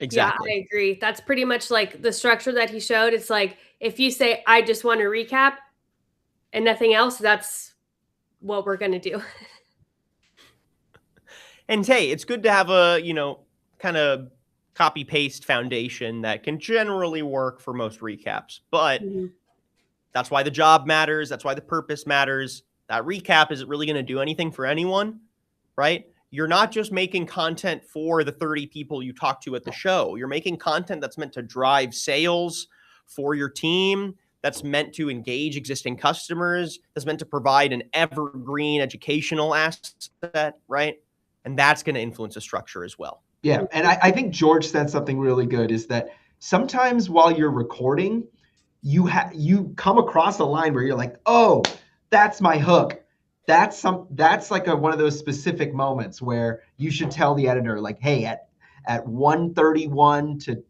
Exactly. Yeah, I agree. That's pretty much like the structure that he showed. It's like, if you say, I just want to recap and nothing else, that's what we're going to do. And hey, it's good to have a, kind of copy paste foundation that can generally work for most recaps. But that's why the job matters. That's why the purpose matters. That recap, is it really going to do anything for anyone? Right? You're not just making content for the 30 people you talk to at the show. You're making content that's meant to drive sales for your team, that's meant to engage existing customers, that's meant to provide an evergreen educational asset, right? And that's going to influence the structure as well. Yeah, and I think George said something really good, is that sometimes while you're recording, you come across a line where you're like, oh, that's my hook. That's like one of those specific moments where you should tell the editor, like, hey, at 1:31 to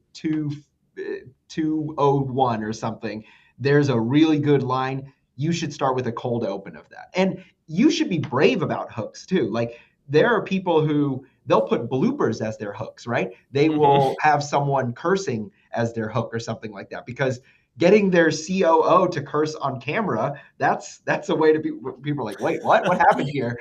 2:01 or something, there's a really good line. You should start with a cold open of that. And you should be brave about hooks too. Like, there are people who they'll put bloopers as their hooks, right? They will have someone cursing as their hook or something like that, because getting their COO to curse on camera, that's a way to be, people are like, wait, what happened here?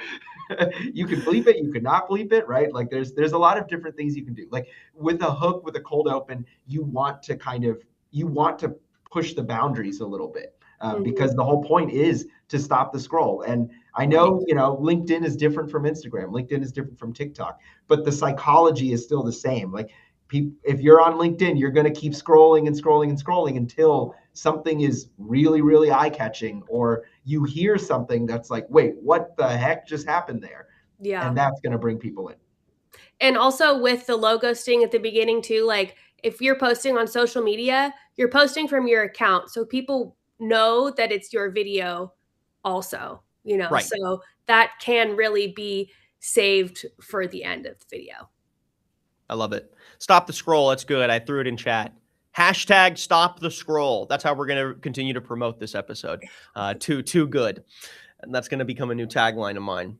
You can bleep it, you could not bleep it, right? Like there's a lot of different things you can do. Like with a hook, with a cold open, you want to push the boundaries a little bit. Because the whole point is to stop the scroll. And I know, LinkedIn is different from Instagram. LinkedIn is different from TikTok, but the psychology is still the same. Like, if you're on LinkedIn, you're going to keep scrolling and scrolling and scrolling until something is really, really eye-catching, or you hear something that's like, wait, what the heck just happened there? Yeah. And that's going to bring people in. And also with the logo sting at the beginning too, like if you're posting on social media, you're posting from your account. So people know that it's your video also, Right. So that can really be saved for the end of the video. I love it. Stop the scroll. That's good. I threw it in chat. Hashtag stop the scroll. That's how we're going to continue to promote this episode. Too good. And that's going to become a new tagline of mine.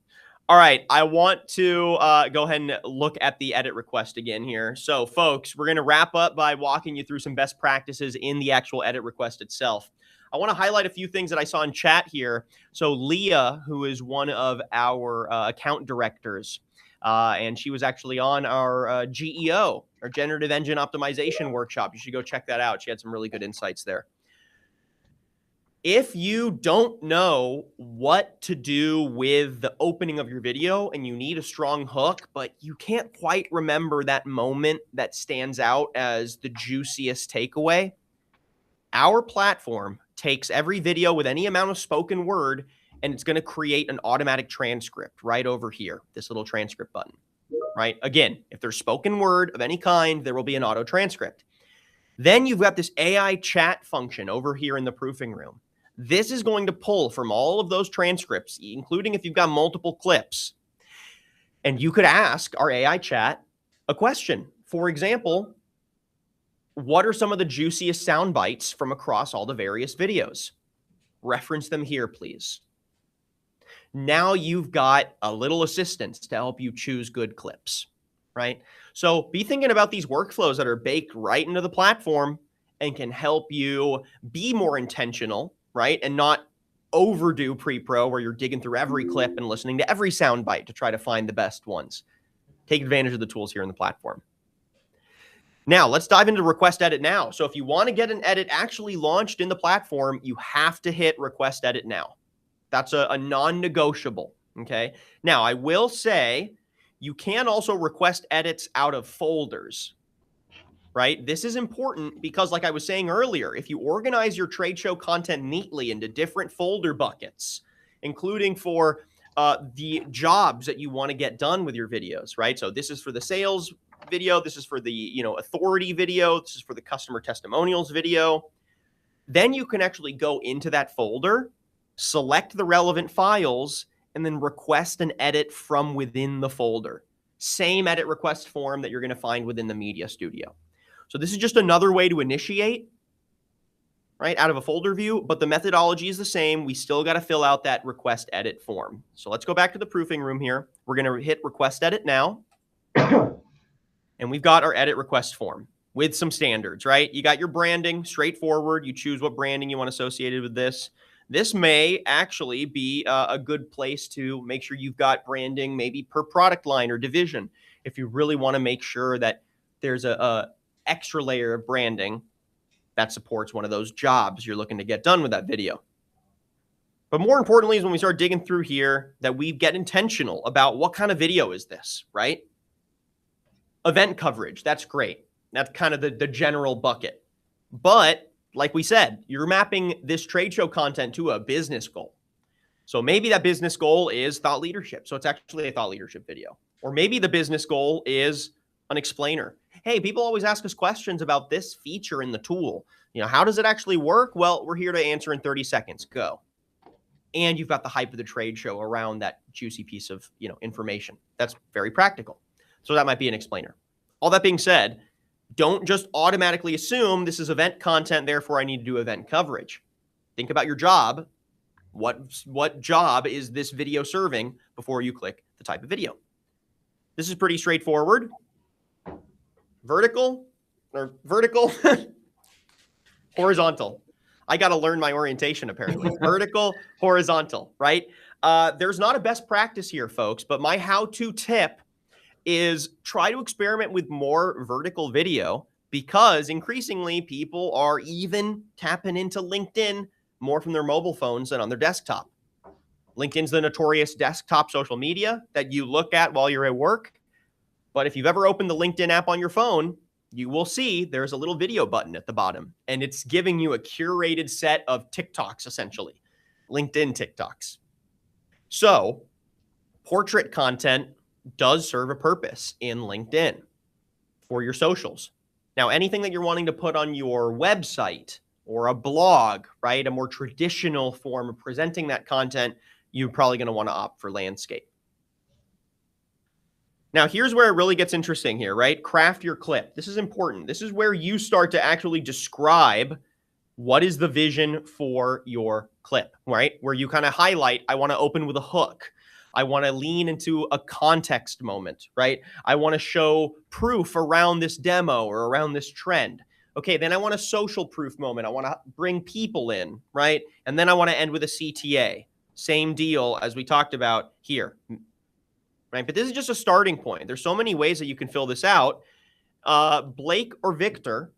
All right. I want to go ahead and look at the edit request again here. So folks, we're going to wrap up by walking you through some best practices in the actual edit request itself. I want to highlight a few things that I saw in chat here. So Leah, who is one of our account directors, and she was actually on our GEO, our Generative Engine Optimization workshop. You should go check that out. She had some really good insights there. If you don't know what to do with the opening of your video and you need a strong hook, but you can't quite remember that moment that stands out as the juiciest takeaway, our platform takes every video with any amount of spoken word and it's going to create an automatic transcript right over here, this little transcript button. right? Again, if there's spoken word of any kind, there will be an auto transcript. Then you've got this AI chat function over here in the proofing room. This is going to pull from all of those transcripts, including if you've got multiple clips. And you could ask our AI chat a question. For example, what are some of the juiciest sound bites from across all the various videos? Reference them here, please. Now you've got a little assistance to help you choose good clips, right? So be thinking about these workflows that are baked right into the platform and can help you be more intentional, right? And not overdo pre-pro where you're digging through every clip and listening to every sound bite to try to find the best ones. Take advantage of the tools here in the platform. Now, let's dive into Request Edit Now. So if you want to get an edit actually launched in the platform, you have to hit Request Edit Now. That's a non-negotiable, okay? Now, I will say you can also request edits out of folders, right? This is important because, like I was saying earlier, if you organize your trade show content neatly into different folder buckets, including for the jobs that you want to get done with your videos, right? So this is for the sales video, this is for the authority video, this is for the customer testimonials video. Then you can actually go into that folder, select the relevant files, and then request an edit from within the folder. Same edit request form that you're going to find within the Media Studio. So this is just another way to initiate, right, out of a folder view, but the methodology is the same. We still got to fill out that request edit form. So let's go back to the proofing room here. We're going to hit Request Edit Now. And we've got our edit request form with some standards, right? You got your branding, straightforward. You choose what branding you want associated with this. This may actually be a good place to make sure you've got branding maybe per product line or division. If you really want to make sure that there's a extra layer of branding that supports one of those jobs you're looking to get done with that video. But more importantly is when we start digging through here that we get intentional about what kind of video is this, right? Event coverage, that's great. That's kind of the general bucket. But like we said, you're mapping this trade show content to a business goal. So maybe that business goal is thought leadership. So it's actually a thought leadership video. Or maybe the business goal is an explainer. Hey, people always ask us questions about this feature in the tool. How does it actually work? Well, we're here to answer in 30 seconds. Go. And you've got the hype of the trade show around that juicy piece of information. That's very practical. So that might be an explainer. All that being said, don't just automatically assume this is event content, therefore I need to do event coverage. Think about your job. What job is this video serving before you click the type of video? This is pretty straightforward. Vertical, horizontal. I got to learn my orientation apparently. Vertical, horizontal, right? There's not a best practice here, folks, but my how-to tip is try to experiment with more vertical video because increasingly people are even tapping into LinkedIn more from their mobile phones than on their desktop. LinkedIn's the notorious desktop social media that you look at while you're at work. But if you've ever opened the LinkedIn app on your phone, you will see there's a little video button at the bottom, and it's giving you a curated set of TikToks, essentially, LinkedIn TikToks. So portrait content does serve a purpose in LinkedIn for your socials. Now, anything that you're wanting to put on your website or a blog, right, a more traditional form of presenting that content, you're probably going to want to opt for landscape. Now, here's where it really gets interesting here, right? Craft your clip. This is important. This is where you start to actually describe what is the vision for your clip, right? Where you kind of highlight, I want to open with a hook. I want to lean into a context moment, right? I want to show proof around this demo or around this trend. Okay, then I want a social proof moment. I want to bring people in, right? And then I want to end with a CTA. Same deal as we talked about here, right? But this is just a starting point. There's so many ways that you can fill this out. Blake or Victor,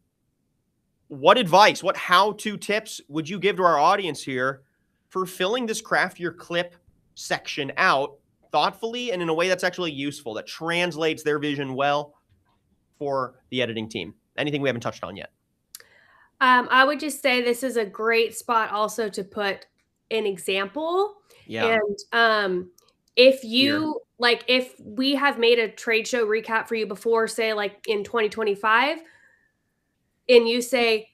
what advice, what how-to tips would you give to our audience here for filling this craft your clip section out thoughtfully and in a way that's actually useful, that translates their vision well for the editing team? Anything we haven't touched on yet? I would just say this is a great spot also to put an example. Yeah. And if you like if we have made a trade show recap for you before, say like in 2025, and you say,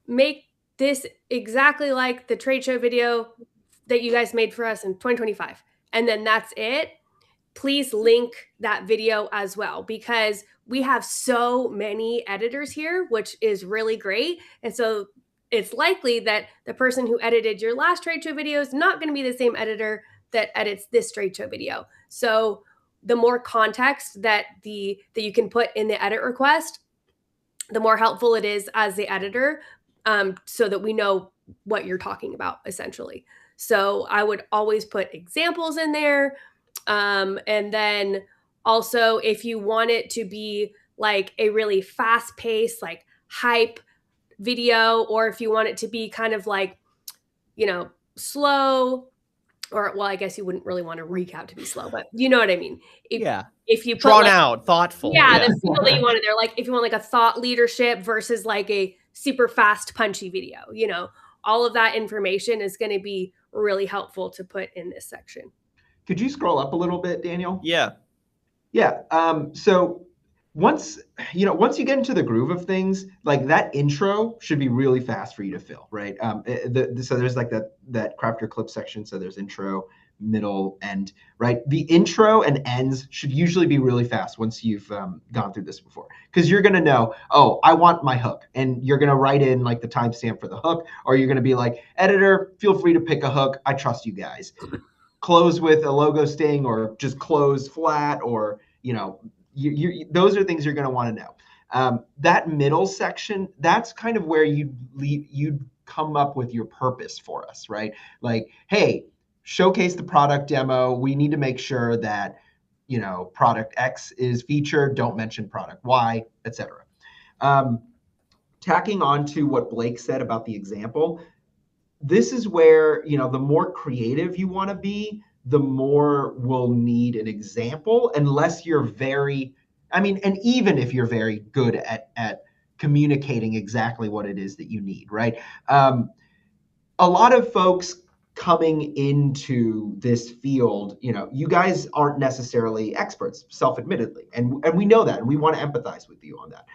make this exactly like the trade show video that you guys made for us in 2025, and then that's it, please link that video as well, because we have so many editors here, which is really great. And so it's likely that the person who edited your last trade show video is not going to be the same editor that edits this trade show video. So the more context that you can put in the edit request, the more helpful it is as the editor, so that we know what you're talking about, essentially. So I would always put examples in there. And then also, if you want it to be like a really fast paced, like hype video, or if you want it to be kind of like, slow, or, well, I guess you wouldn't really want a recap to be slow, but you know what I mean? If you put drawn out, thoughtful. Yeah, the feel that you wanted there. Like if you want like a thought leadership versus like a super fast, punchy video, all of that information is going to be really helpful to put in this section. Could you scroll up a little bit, Daniel? Yeah. Yeah. So once you get into the groove of things, like that intro should be really fast for you to fill, right? So there's like that craft your clip section. So there's intro, middle, end, right? The intro and ends should usually be really fast once you've gone through this before, because you're going to know, oh, I want my hook, and you're going to write in like the timestamp for the hook, or you're going to be like, editor, feel free to pick a hook. I trust you guys. Close with a logo sting, or just close flat, or those are things you're going to want to know. That middle section, that's kind of where you'd come up with your purpose for us, right? Like, hey, showcase the product demo. We need to make sure that product X is featured. Don't mention product Y, etc. Tacking on to what Blake said about the example, this is where, the more creative you want to be, the more we'll need an example, unless you're and even if you're very good at communicating exactly what it is that you need, right? A lot of folks coming into this field, you guys aren't necessarily experts, self-admittedly, and we know that, and we want to empathize with you on that.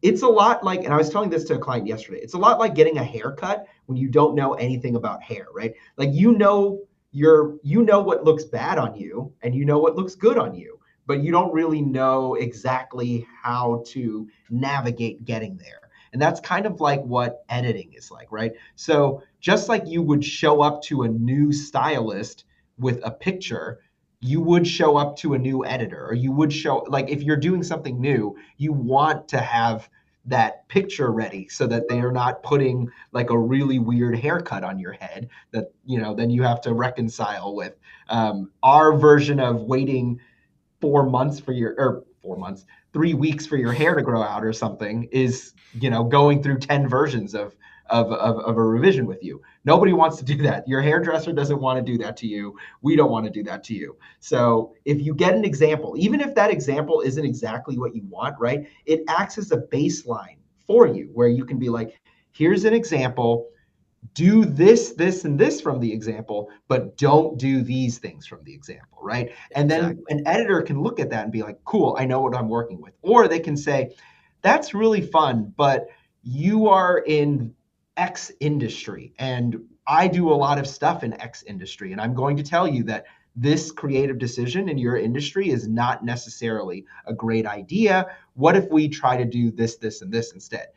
It's a lot like, and I was telling this to a client yesterday, it's a lot like getting a haircut when you don't know anything about hair, right? Like, you know what looks bad on you, and you know what looks good on you, but you don't really know exactly how to navigate getting there. And that's kind of like what editing is like, right? So just like you would show up to a new stylist with a picture, you would show up to a new editor, or you would like, if you're doing something new, you want to have that picture ready so that they are not putting like a really weird haircut on your head that, then you have to reconcile with. Our version of waiting 4 months for your, 4 months, 3 weeks for your hair to grow out or something is, going through 10 versions of a revision with you. Nobody wants to do that. Your hairdresser doesn't want to do that to you. We don't want to do that to you. So if you get an example, even if that example isn't exactly what you want, right, it acts as a baseline for you, where you can be like, here's an example. Do this, this, and this from the example, but don't do these things from the example, right? And then an editor can look at that and be like, cool, I know what I'm working with. Or they can say, that's really fun, but you are in X industry, and I do a lot of stuff in X industry, and I'm going to tell you that this creative decision in your industry is not necessarily a great idea. What if we try to do this, this, and this instead?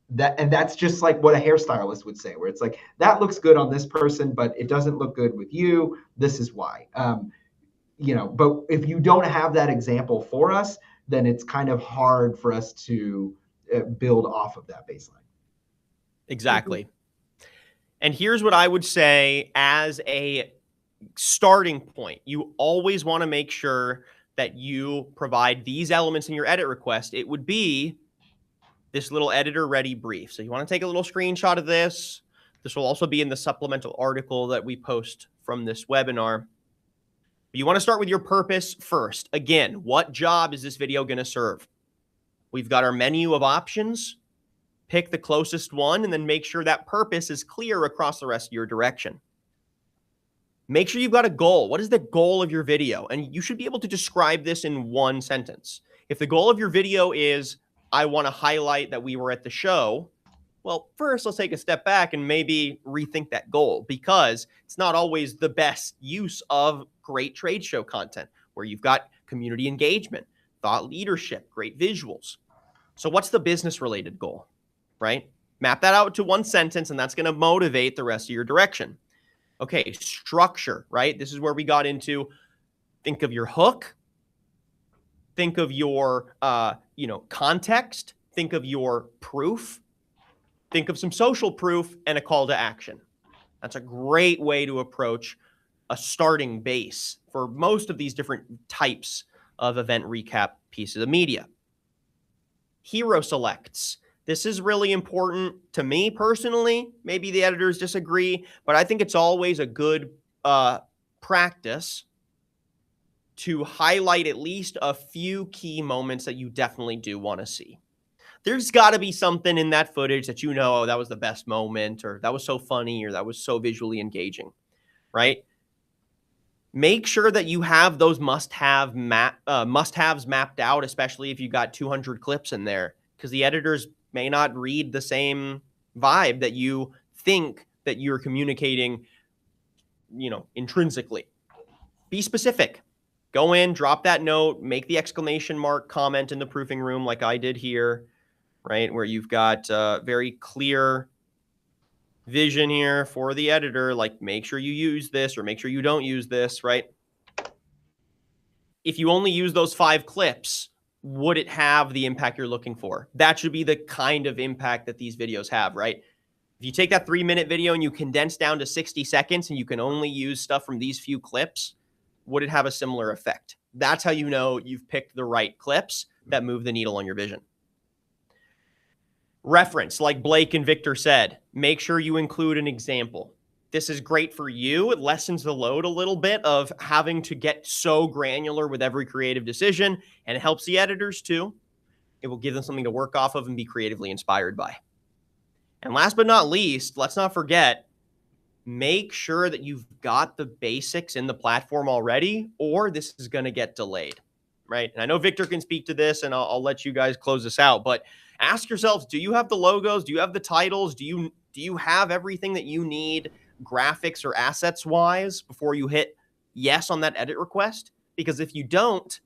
That's just like what a hairstylist would say, where it's like, that looks good on this person, but it doesn't look good with you. This is why. But if you don't have that example for us, then it's kind of hard for us to build off of that baseline. Exactly. And here's what I would say as a starting point. You always want to make sure that you provide these elements in your edit request. It would be this little editor ready brief. So you want to take a little screenshot of this. This will also be in the supplemental article that we post from this webinar. But you want to start with your purpose first. Again, what job is this video going to serve? We've got our menu of options. Pick the closest one, and then make sure that purpose is clear across the rest of your direction. Make sure you've got a goal. What is the goal of your video? And you should be able to describe this in one sentence. If the goal of your video is, I want to highlight that we were at the show, well, first let's take a step back and maybe rethink that goal, because it's not always the best use of great trade show content where you've got community engagement, thought leadership, great visuals. So what's the business related goal, right? Map that out to one sentence, and that's going to motivate the rest of your direction. Okay, structure, right? This is where we got into, think of your hook, think of your context, think of your proof, think of some social proof, and a call to action. That's a great way to approach a starting base for most of these different types of event recap pieces of media. Hero selects. This is really important to me personally. Maybe the editors disagree, but I think it's always a good practice to highlight at least a few key moments that you definitely do want to see. There's got to be something in that footage that oh, that was the best moment, or that was so funny, or that was so visually engaging, right? Make sure that you have those must-haves mapped out, especially if you got 200 clips in there, because the editors may not read the same vibe that you think that you're communicating, intrinsically. Be specific. Go in, drop that note, make the exclamation mark comment in the proofing room like I did here, right? Where you've got very clear vision here for the editor, like make sure you use this or make sure you don't use this, right? If you only use those 5 clips, would it have the impact you're looking for? That should be the kind of impact that these videos have, right? If you take that 3-minute video and you condense down to 60 seconds and you can only use stuff from these few clips, would it have a similar effect? That's how you know you've picked the right clips that move the needle on your vision. Reference, like Blake and Victor said, make sure you include an example. This is great for you. It lessens the load a little bit of having to get so granular with every creative decision, and it helps the editors too. It will give them something to work off of and be creatively inspired by. And last but not least, let's not forget, make sure that you've got the basics in the platform already, or this is going to get delayed, right? And I know Victor can speak to this, and I'll let you guys close this out, but ask yourselves, do you have the logos? Do you have the titles? Do you have everything that you need graphics or assets wise before you hit yes on that edit request? Because if you don't,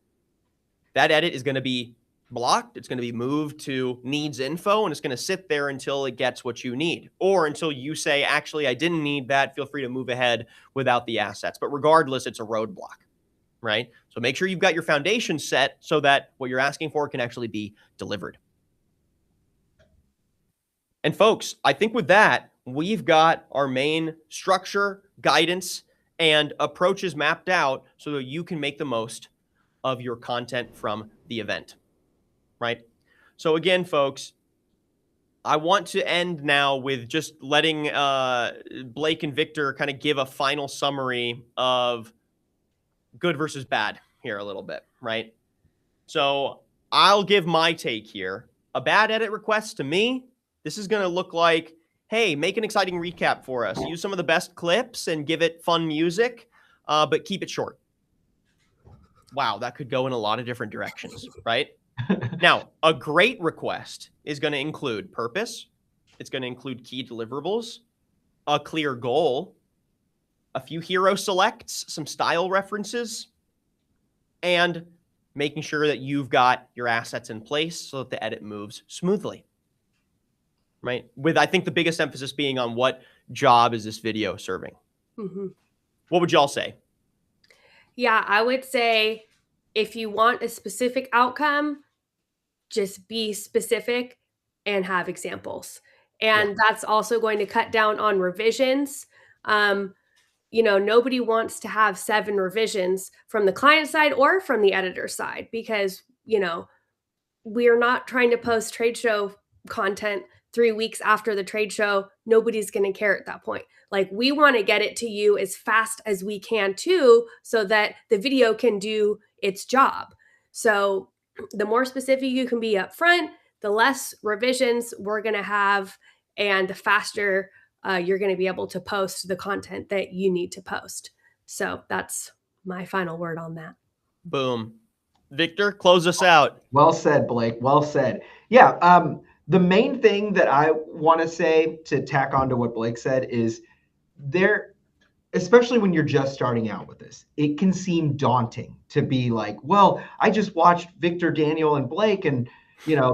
that edit is going to be blocked. It's going to be moved to needs info, and it's going to sit there until it gets what you need, or until you say, actually, I didn't need that. Feel free to move ahead without the assets. But regardless, it's a roadblock, right? So make sure you've got your foundation set so that what you're asking for can actually be delivered. And folks, I think with that, we've got our main structure, guidance, and approaches mapped out so that you can make the most of your content from the event, right? So again, folks, I want to end now with just letting Blake and Victor kind of give a final summary of good versus bad here a little bit, right? So I'll give my take here. A bad edit request to me, this is going to look like, hey, make an exciting recap for us. Use some of the best clips and give it fun music, but keep it short. Wow, that could go in a lot of different directions, right? Now, a great request is going to include purpose. It's going to include key deliverables, a clear goal, a few hero selects, some style references, and making sure that you've got your assets in place so that the edit moves smoothly, right? With, I think, the biggest emphasis being on what job is this video serving. Mm-hmm. What would y'all say? Yeah, I would say if you want a specific outcome, just be specific and have examples. And that's also going to cut down on revisions. Nobody wants to have 7 revisions from the client side or from the editor side because, we are not trying to post trade show content 3 weeks after the trade show. Nobody's going to care at that point. Like, we want to get it to you as fast as we can too, so that the video can do its job. So the more specific you can be up front, the less revisions we're going to have, and the faster you're going to be able to post the content that you need to post. So that's my final word on that. Boom. Victor, close us out. Well said, Blake. Well said. Yeah. The main thing that I want to say to tack on to what Blake said is there, especially when you're just starting out with this, it can seem daunting to be like, well, I just watched Victor, Daniel, and Blake, and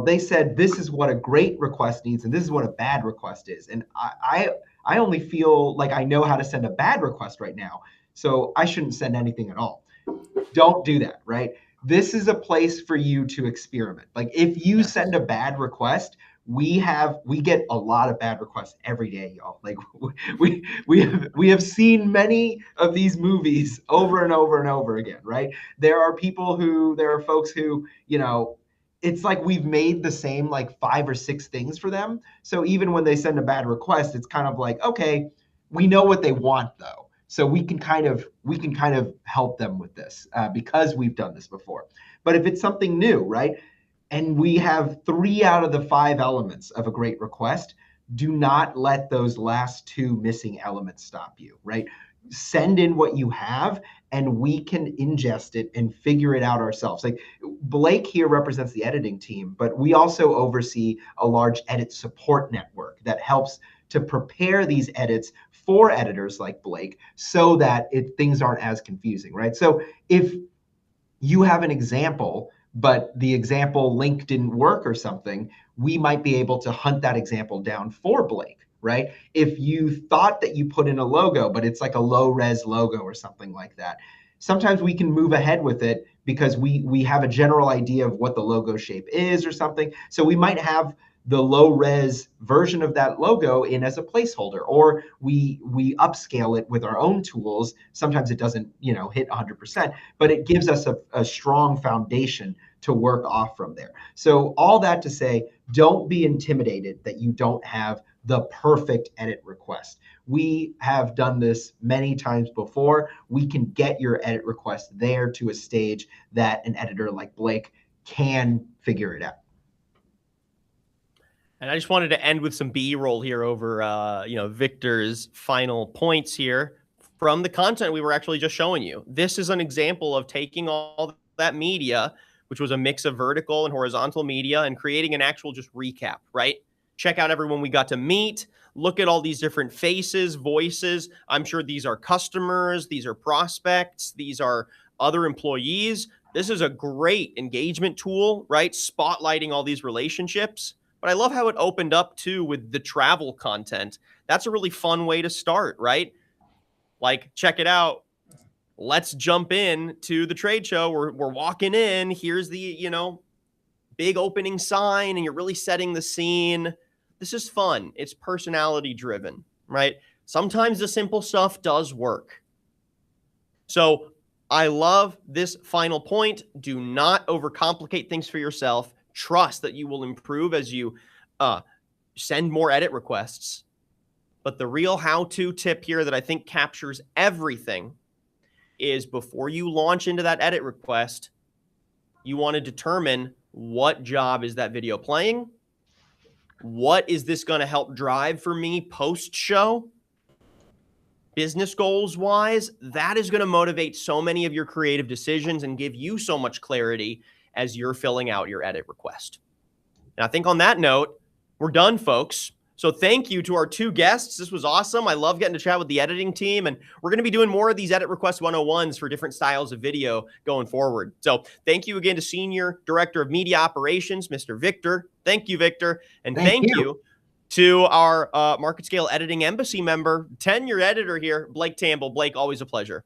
they said this is what a great request needs, and this is what a bad request is. And I only feel like I know how to send a bad request right now, so I shouldn't send anything at all. Don't do that, right? This is a place for you to experiment. Like if you send a bad request, we get a lot of bad requests every day, y'all. Like we have seen many of these movies over and over and over again, right? There are folks who, it's like we've made the same like 5 or 6 things for them. So even when they send a bad request, it's kind of like, okay, we know what they want though. So we can kind of help them with this because we've done this before. But if it's something new, right? And we have 3 out of the 5 elements of a great request, do not let those last 2 missing elements stop you, right? Send in what you have and we can ingest it and figure it out ourselves. Like Blake here represents the editing team, but we also oversee a large edit support network that helps to prepare these edits for editors like Blake so that things aren't as confusing, right? So if you have an example, but the example link didn't work or something, we might be able to hunt that example down for Blake, right? If you thought that you put in a logo, but it's like a low res logo or something like that, sometimes we can move ahead with it because we have a general idea of what the logo shape is or something. So we might have the low res version of that logo in as a placeholder, or we upscale it with our own tools. Sometimes it doesn't, hit 100%, but it gives us a strong foundation to work off from there. So all that to say, don't be intimidated that you don't have the perfect edit request. We have done this many times before. We can get your edit request there to a stage that an editor like Blake can figure it out. And I just wanted to end with some B-roll here over, Victor's final points here from the content we were actually just showing you. This is an example of taking all that media, which was a mix of vertical and horizontal media, and creating an actual just recap, right? Check out everyone we got to meet. Look at all these different faces, voices. I'm sure these are customers. These are prospects. These are other employees. This is a great engagement tool, right? Spotlighting all these relationships. But I love how it opened up too with the travel content. That's a really fun way to start, right? Like, check it out. Let's jump in to the trade show. We're walking in. Here's the, big opening sign, and you're really setting the scene. This is fun. It's personality driven, right? Sometimes the simple stuff does work. So I love this final point. Do not overcomplicate things for yourself. Trust that you will improve as you send more edit requests. But the real how-to tip here that I think captures everything is before you launch into that edit request, you want to determine what job is that video playing? What is this going to help drive for me post-show? Business goals wise, that is going to motivate so many of your creative decisions and give you so much clarity as you're filling out your edit request. And I think on that note, we're done, folks. So thank you to our 2 guests. This was awesome. I love getting to chat with the editing team, and we're going to be doing more of these edit request 101s for different styles of video going forward. So thank you again to Senior Director of Media Operations, Mr. Victor. Thank you, Victor. And thank you to our MarketScale Editing Embassy member, tenure editor here, Blake Tamble. Blake, always a pleasure.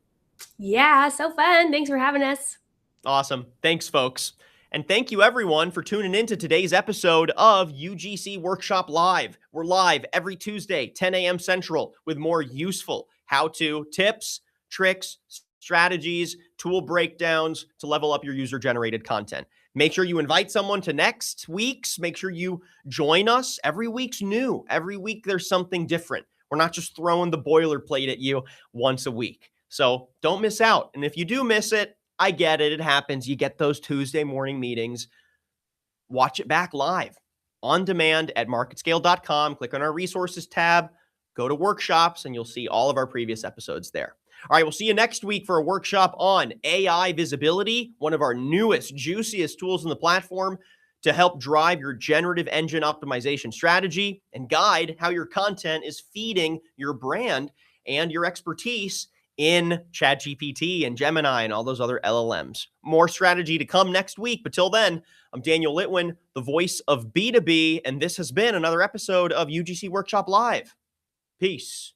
Yeah, so fun. Thanks for having us. Awesome. Thanks, folks. And thank you, everyone, for tuning in to today's episode of UGC Workshop Live. We're live every Tuesday, 10 a.m. Central, with more useful how-to tips, tricks, strategies, tool breakdowns to level up your user-generated content. Make sure you invite someone to next week's. Make sure you join us. Every week's new. Every week there's something different. We're not just throwing the boilerplate at you once a week. So don't miss out. And if you do miss it, I get it. It happens. You get those Tuesday morning meetings. Watch it back live on demand at marketscale.com. Click on our resources tab, go to workshops, and you'll see all of our previous episodes there. All right, we'll see you next week for a workshop on AI visibility, one of our newest, juiciest tools in the platform to help drive your generative engine optimization strategy and guide how your content is feeding your brand and your expertise in ChatGPT and Gemini and all those other LLMs. More strategy to come next week. But till then, I'm Daniel Litwin, the voice of B2B, and this has been another episode of UGC Workshop Live. Peace.